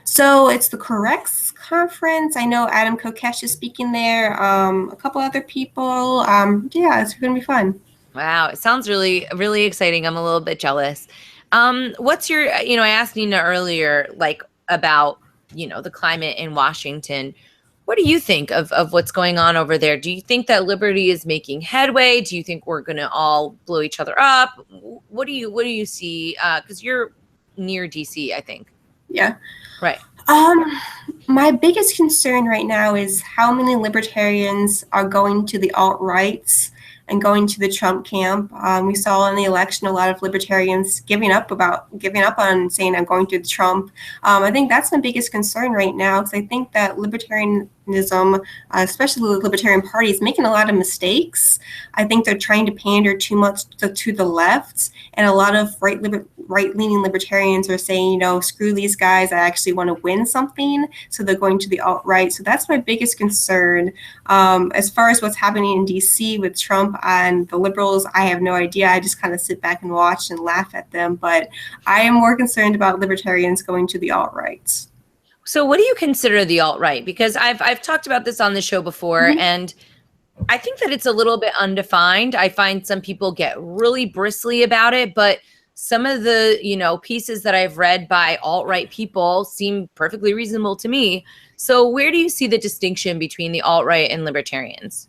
S4: So it's the Corrects conference. I know Adam Kokesh is speaking there. A couple other people. It's going to be fun.
S1: Wow, it sounds really, really exciting. I'm a little bit jealous. What's your, I asked Nena earlier, like about, the climate in Washington. What do you think of what's going on over there? Do you think that Liberty is making headway? Do you think we're going to all blow each other up? What do you see? Because you're near DC, I think.
S4: Yeah.
S1: Right.
S4: My biggest concern right now is how many libertarians are going to the alt-rights and going to the Trump camp. We saw in the election a lot of libertarians giving up on saying I'm going to the Trump. I think that's my biggest concern right now, because I think that libertarianism, especially the Libertarian Party, is making a lot of mistakes. I think they're trying to pander too much to the left, and a lot of right-leaning libertarians are saying, screw these guys, I actually want to win something, so they're going to the alt-right. So that's my biggest concern. As far as what's happening in DC with Trump and the liberals, I have no idea. I just kind of sit back and watch and laugh at them, but I am more concerned about libertarians going to the alt-rights.
S1: So what do you consider the alt-right? Because I've talked about this on the show before, mm-hmm. and I think that it's a little bit undefined. I find some people get really bristly about it, but some of the, pieces that I've read by alt-right people seem perfectly reasonable to me. So where do you see the distinction between the alt-right and libertarians?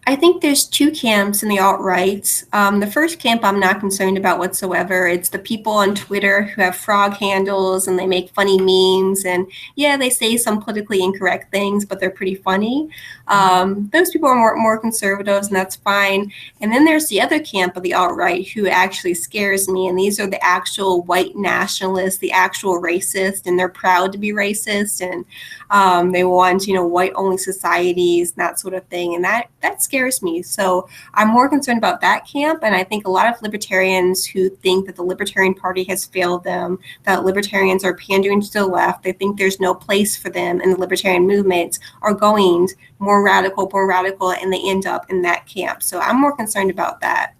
S4: I think there's two camps in the alt-right. The first camp I'm not concerned about whatsoever. It's the people on Twitter who have frog handles and they make funny memes, and they say some politically incorrect things, but they're pretty funny. Those people are more conservatives, and that's fine. And then there's the other camp of the alt-right who actually scares me, and these are the actual white nationalists, the actual racist, and they're proud to be racist, and they want white-only societies and that sort of thing, and that scares me. So I'm more concerned about that camp, and I think a lot of libertarians who think that the Libertarian Party has failed them, that libertarians are pandering to the left, they think there's no place for them in the libertarian movement, are going more radical, and they end up in that camp. So I'm more concerned about that.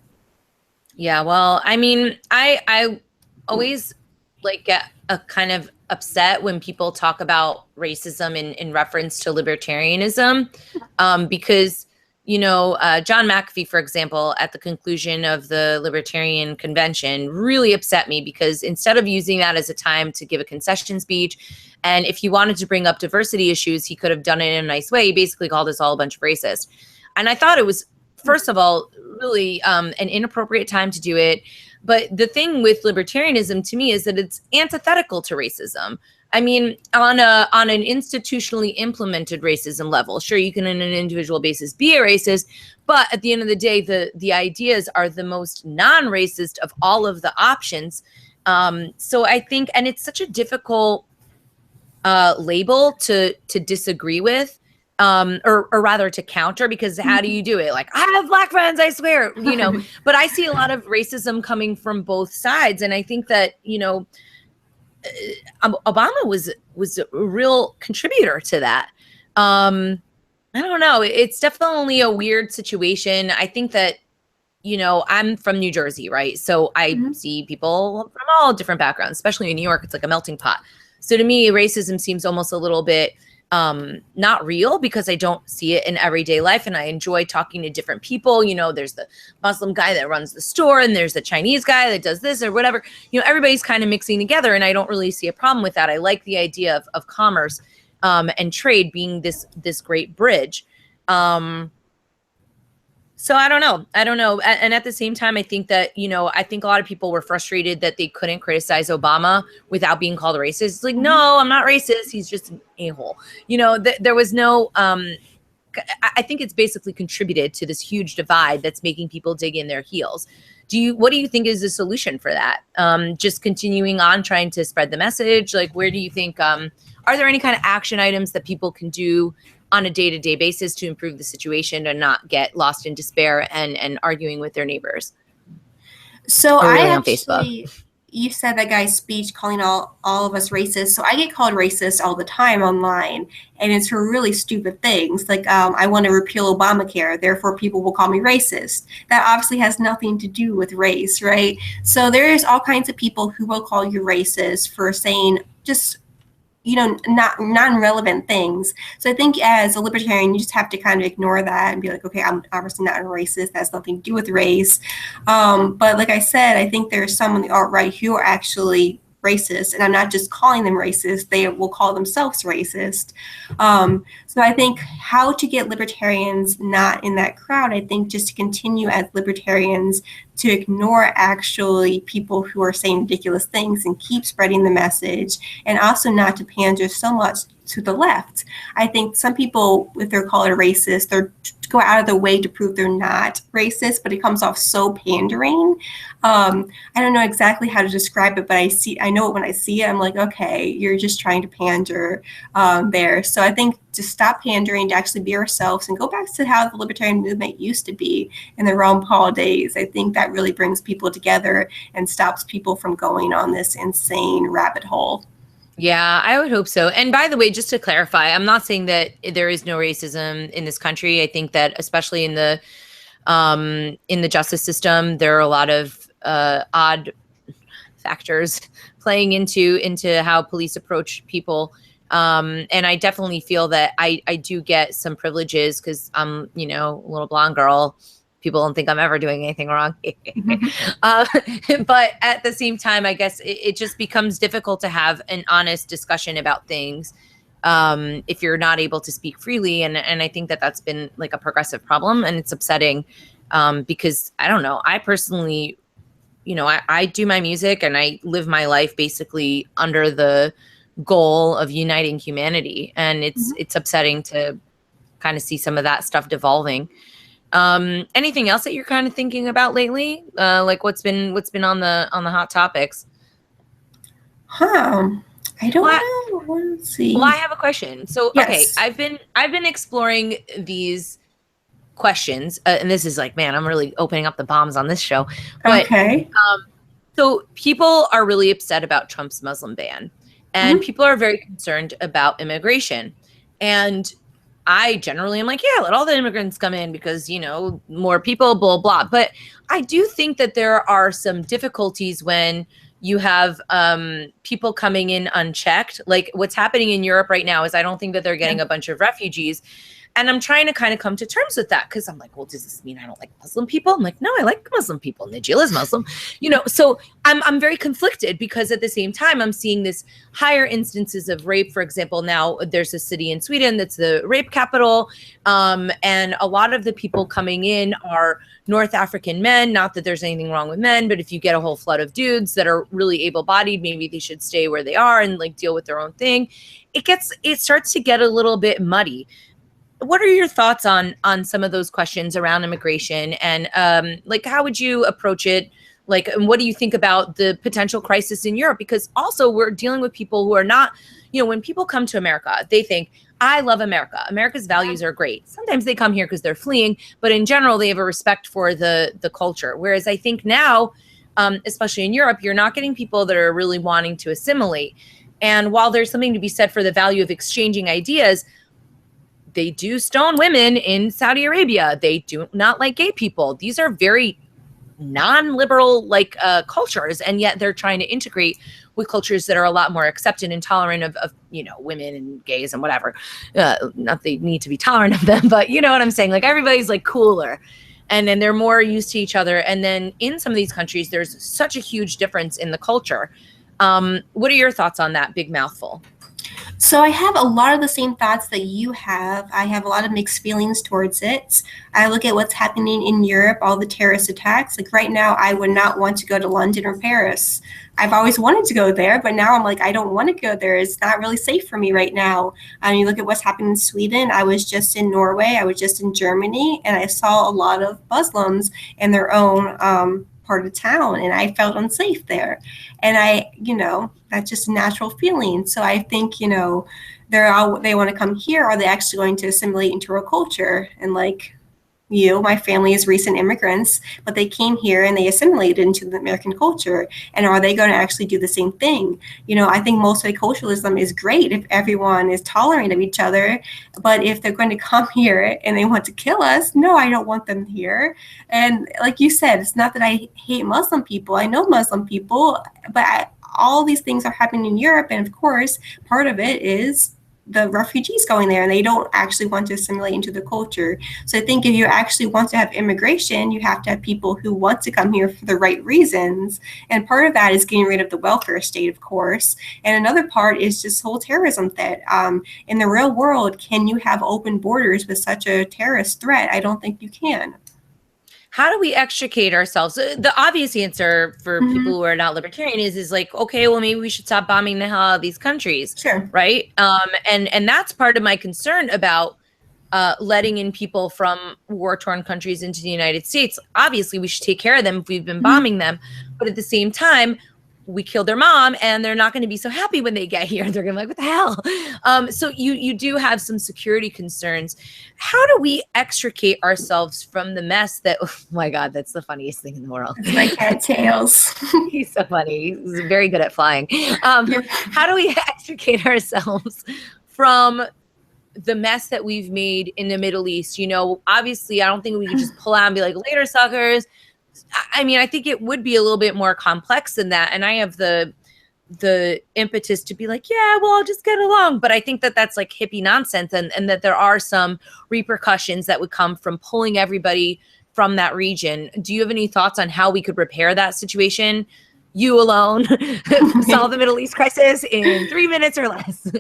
S1: Yeah, well, I mean, I always get a kind of upset when people talk about racism in reference to libertarianism, because John McAfee, for example, at the conclusion of the Libertarian Convention really upset me because instead of using that as a time to give a concession speech, and if he wanted to bring up diversity issues, he could have done it in a nice way. He basically called us all a bunch of racists. And I thought it was, first of all, really an inappropriate time to do it. But the thing with libertarianism to me is that it's antithetical to racism. I mean, on an institutionally implemented racism level, sure, you can on an individual basis be a racist, but at the end of the day, the ideas are the most non-racist of all of the options. So I think, and it's such a difficult label to disagree with, or rather to counter, because how do you do it? Like, I have black friends, I swear, but I see a lot of racism coming from both sides. And I think that, Obama was a real contributor to that. I don't know. It's definitely a weird situation. I think that, I'm from New Jersey, right? So I see people from all different backgrounds, especially in New York. It's like a melting pot. So to me, racism seems almost a little bit not real, because I don't see it in everyday life, and I enjoy talking to different people. There's the Muslim guy that runs the store, and there's the Chinese guy that does this or whatever. Everybody's kind of mixing together, and I don't really see a problem with that. I like the idea of commerce and trade being this great bridge. So I don't know. And at the same time, I think that, I think a lot of people were frustrated that they couldn't criticize Obama without being called a racist. It's like, no, I'm not racist. He's just an a-hole. There was no, I think it's basically contributed to this huge divide that's making people dig in their heels. What do you think is the solution for that? Just continuing on trying to spread the message? Like, where do you think, are there any kind of action items that people can do on a day-to-day basis to improve the situation and not get lost in despair and arguing with their neighbors?
S4: So
S1: really
S4: on Facebook. You said that guy's speech calling all of us racist. So I get called racist all the time online, and it's for really stupid things. Like, I want to repeal Obamacare, therefore people will call me racist. That obviously has nothing to do with race, right? So there's all kinds of people who will call you racist for saying just not non-relevant things. So I think as a libertarian, you just have to kind of ignore that and be like, okay, I'm obviously not a racist. That has nothing to do with race. But like I said, I think there's some on the alt-right who are actually racist, and I'm not just calling them racist, they will call themselves racist. So I think how to get libertarians not in that crowd, I think just to continue as libertarians to ignore actually people who are saying ridiculous things and keep spreading the message, and also not to pander so much to the left. I think some people, if they're called a racist, they're go out of their way to prove they're not racist, but it comes off so pandering. I don't know exactly how to describe it, but I know it when I see it. I'm like, okay, you're just trying to pander there. So I think to stop pandering, to actually be ourselves and go back to how the libertarian movement used to be in the Ron Paul days. I think that really brings people together and stops people from going on this insane rabbit hole.
S1: Yeah, I would hope so. And by the way, just to clarify, I'm not saying that there is no racism in this country. I think that especially in the justice system, there are a lot of odd factors playing into how police approach people. And I definitely feel that I do get some privileges because I'm, a little blonde girl. People don't think I'm ever doing anything wrong. But at the same time, I guess it just becomes difficult to have an honest discussion about things if you're not able to speak freely. And I think that that's been like a progressive problem, and it's upsetting because I don't know. I personally, I do my music and I live my life basically under the goal of uniting humanity. And it's upsetting to kind of see some of that stuff devolving. Anything else that you're kind of thinking about lately? Like what's been on the hot topics?
S4: I don't know. Let's see.
S1: Well, I have a question. So,
S4: yes.
S1: Okay, I've been exploring these questions, and this is like, man, I'm really opening up the bombs on this show. But,
S4: okay.
S1: So people are really upset about Trump's Muslim ban, and people are very concerned about immigration. And I generally am like, yeah, let all the immigrants come in because, more people, blah, blah. But I do think that there are some difficulties when you have people coming in unchecked. Like what's happening in Europe right now is I don't think that they're getting a bunch of refugees. And I'm trying to kind of come to terms with that because I'm like, well, does this mean I don't like Muslim people? I'm like, no, I like Muslim people. Najil is Muslim, so I'm very conflicted because at the same time, I'm seeing this higher instances of rape. For example, now there's a city in Sweden that's the rape capital. And a lot of the people coming in are North African men. Not that there's anything wrong with men, but if you get a whole flood of dudes that are really able-bodied, maybe they should stay where they are and like deal with their own thing. It starts to get a little bit muddy. What are your thoughts on some of those questions around immigration and like how would you approach it? Like, and what do you think about the potential crisis in Europe? Because also we're dealing with people who are not, when people come to America, they think, I love America. America's values are great. Sometimes they come here because they're fleeing, but in general, they have a respect for the culture. Whereas I think now, especially in Europe, you're not getting people that are really wanting to assimilate. And while there's something to be said for the value of exchanging ideas, they do stone women in Saudi Arabia. They do not like gay people. These are very non-liberal cultures, and yet they're trying to integrate with cultures that are a lot more accepting and tolerant of women and gays and whatever. Not they need to be tolerant of them, but you know what I'm saying? Like everybody's like cooler, and then they're more used to each other. And then in some of these countries, there's such a huge difference in the culture. What are your thoughts on that big mouthful?
S4: So I have a lot of the same thoughts that you have. I have a lot of mixed feelings towards it. I look at what's happening in Europe, all the terrorist attacks. Like right now, I would not want to go to London or Paris. I've always wanted to go there, but now I'm like, I don't want to go there. It's not really safe for me right now. You look at what's happening in Sweden. I was just in Norway. I was just in Germany, and I saw a lot of Muslims in their own part of town, and I felt unsafe there. And that's just a natural feeling. So I think, they want to come here. Are they actually going to assimilate into our culture? And like my family is recent immigrants, but they came here and they assimilated into the American culture. And are they going to actually do the same thing? I think multiculturalism is great if everyone is tolerant of each other. But if they're going to come here and they want to kill us, no, I don't want them here. And like you said, it's not that I hate Muslim people. I know Muslim people, but all these things are happening in Europe. And of course, part of it is the refugees going there, and they don't actually want to assimilate into the culture. So I think if you actually want to have immigration, you have to have people who want to come here for the right reasons. And part of that is getting rid of the welfare state, of course. And another part is just whole terrorism threat. In the real world, can you have open borders with such a terrorist threat? I don't think you can.
S1: How do we extricate ourselves? The obvious answer for people who are not libertarian is like, okay, well, maybe we should stop bombing the hell out of these countries.
S4: Sure.
S1: Right. And that's part of my concern about letting in people from war-torn countries into the United States. Obviously, we should take care of them if we've been bombing them. But at the same time, we killed their mom, and they're not going to be so happy when they get here. They're going to be like, what the hell? So you do have some security concerns. How do we extricate ourselves from the mess that, oh my God, that's the funniest thing in the world.
S4: It's like cat tails.
S1: He's so funny. He's very good at flying. How do we extricate ourselves from the mess that we've made in the Middle East? Obviously, I don't think we can just pull out and be like, later, suckers. I mean, I think it would be a little bit more complex than that. And I have the impetus to be like, yeah, well, I'll just get along. But I think that that's like hippie nonsense, and that there are some repercussions that would come from pulling everybody from that region. Do you have any thoughts on how we could repair that situation? You alone solve the Middle East crisis in 3 minutes or less.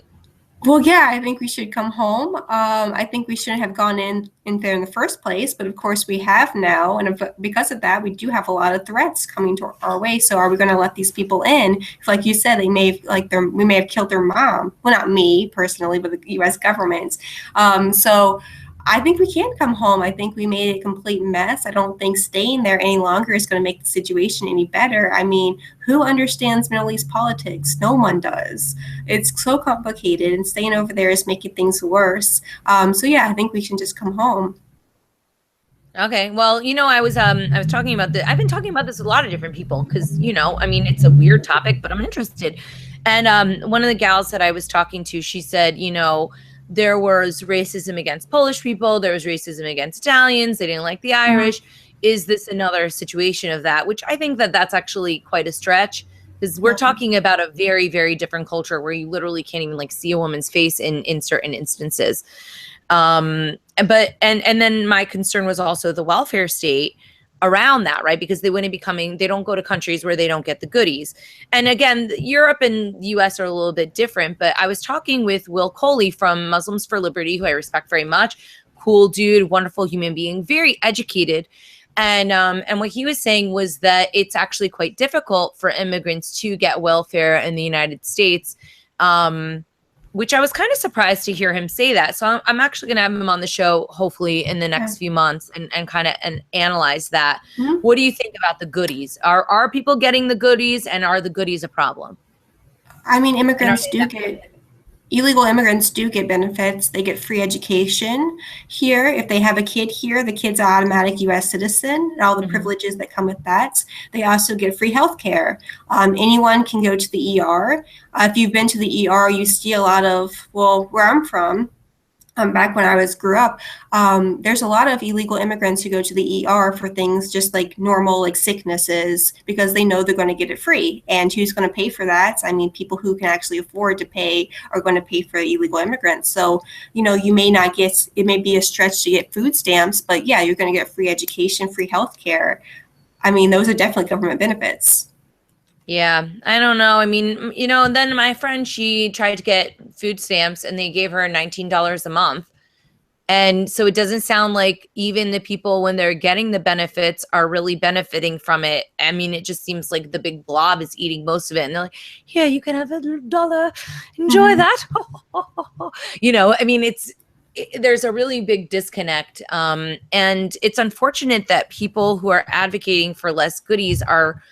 S4: Well, yeah, I think we should come home. I think we shouldn't have gone in there in the first place, but of course we have now, and because of that, we do have a lot of threats coming to our way. So, are we going to let these people in? Like you said, we may have killed their mom. Well, not me personally, but the U.S. government. So, I think we can come home. I think we made a complete mess. I don't think staying there any longer is going to make the situation any better. I mean, who understands Middle East politics? No one does. It's so complicated, and staying over there is making things worse. So yeah, I think we can just come home.
S1: Okay. Well, I was talking about I've been talking about this with a lot of different people because, it's a weird topic, but I'm interested. And one of the gals that I was talking to, she said, there was racism against Polish people. There was racism against Italians. They didn't like the Irish. Is this another situation of that? Which I think that that's actually quite a stretch, because we're talking about a very, very different culture where you literally can't even see a woman's face in certain instances. But then my concern was also the welfare state around that, right? Because they don't go to countries where they don't get the goodies. And again, Europe and the US are a little bit different, but I was talking with Will Coley from Muslims for Liberty, who I respect very much. Cool dude, wonderful human being, very educated. And what he was saying was that it's actually quite difficult for immigrants to get welfare in the United States, which I was kind of surprised to hear him say that. So I'm actually going to have him on the show, hopefully in the next few months, and kind of analyze that. Mm-hmm. What do you think about the goodies? Are people getting the goodies, and are the goodies a problem?
S4: I mean, illegal immigrants do get benefits. They get free education here. If they have a kid here, the kid's an automatic U.S. citizen, and all the privileges that come with that. They also get free health care. Anyone can go to the ER. If you've been to the ER, you see a lot of, where I'm from, back when I grew up, there's a lot of illegal immigrants who go to the ER for things just like normal, like sicknesses, because they know they're going to get it free. And who's going to pay for that? I mean, people who can actually afford to pay are going to pay for illegal immigrants. So, you may not get, it may be a stretch to get food stamps, but yeah, you're going to get free education, free health care. I mean, those are definitely government benefits.
S1: Yeah, I don't know. I mean, and then my friend, she tried to get food stamps and they gave her $19 a month. And so it doesn't sound like even the people, when they're getting the benefits, are really benefiting from it. I mean, it just seems like the big blob is eating most of it. And they're like, yeah, you can have $1. Enjoy that. I mean, there's a really big disconnect. And it's unfortunate that people who are advocating for less goodies are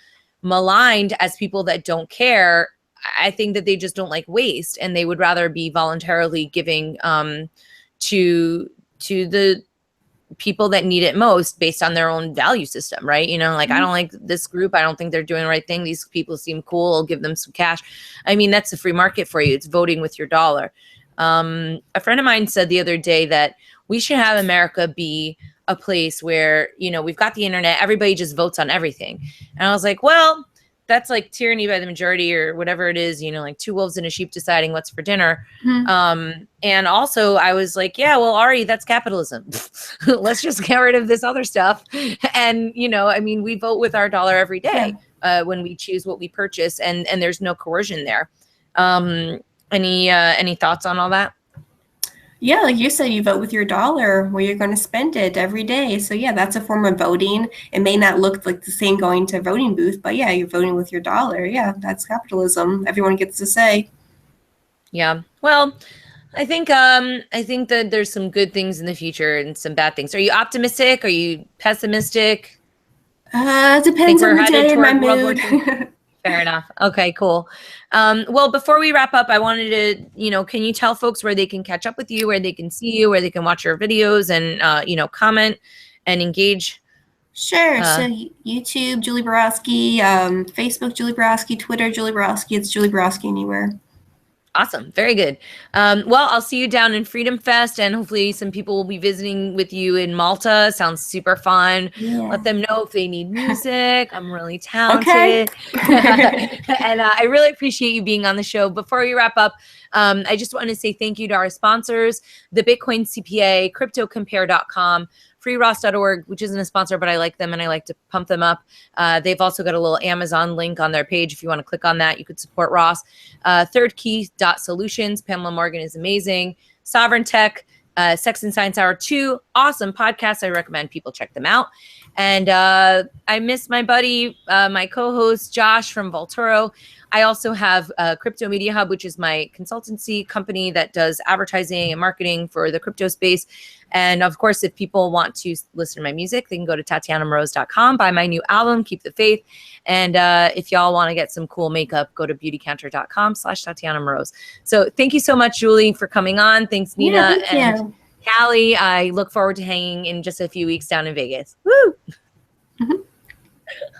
S1: maligned as people that don't care. I think that they just don't like waste, and they would rather be voluntarily giving to the people that need it most based on their own value system, right? I don't like this group. I don't think they're doing the right thing. These people seem cool. I'll give them some cash. I mean, that's the free market for you. It's voting with your dollar. A friend of mine said the other day that we should have America be a place where, we've got the internet, everybody just votes on everything. And I was like, well, that's like tyranny by the majority or whatever it is, like two wolves and a sheep deciding what's for dinner. And also I was like, yeah, well, Ari, that's capitalism. Let's just get rid of this other stuff. And, I mean, we vote with our dollar every day when we choose what we purchase, and there's no coercion there. Any thoughts on all that?
S4: Yeah, like you said, you vote with your dollar where you're going to spend it every day. So yeah, that's a form of voting. It may not look like the same going to a voting booth, but yeah, you're voting with your dollar. Yeah, that's capitalism. Everyone gets to say.
S1: Yeah. Well, I think that there's some good things in the future and some bad things. Are you optimistic? Are you pessimistic?
S4: Depends on the day and my mood.
S1: Fair enough. Okay, cool. Well, before we wrap up, I wanted to, can you tell folks where they can catch up with you, where they can see you, where they can watch your videos and, comment and engage?
S4: Sure. So YouTube, Julie Borowski, Facebook, Julie Borowski, Twitter, Julie Borowski. It's Julie Borowski anywhere.
S1: Awesome. Very good. Well, I'll see you down in Freedom Fest, and hopefully some people will be visiting with you in Malta. Sounds super fun. Yeah. Let them know if they need music. I'm really talented. Okay. And I really appreciate you being on the show. Before we wrap up, I just want to say thank you to our sponsors, the Bitcoin CPA, CryptoCompare.com, freeross.org, which isn't a sponsor, but I like them and I like to pump them up. They've also got a little Amazon link on their page. If you want to click on that, you could support Ross. ThirdKey.Solutions. Pamela Morgan is amazing. Sovereign Tech, Sex and Science Hour 2. Awesome podcasts. I recommend people check them out. And I miss my buddy, my co-host, Josh from Volturo. I also have Crypto Media Hub, which is my consultancy company that does advertising and marketing for the crypto space. And of course, if people want to listen to my music, they can go to TatianaMoroz.com, buy my new album, Keep the Faith. And if y'all want to get some cool makeup, go to beautycounter.com/TatianaMoroz. So thank you so much, Julie, for coming on. Thanks, Nina.
S4: Thank you.
S1: Callie, I look forward to hanging in just a few weeks down in Vegas. Woo!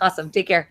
S1: Awesome. Take care.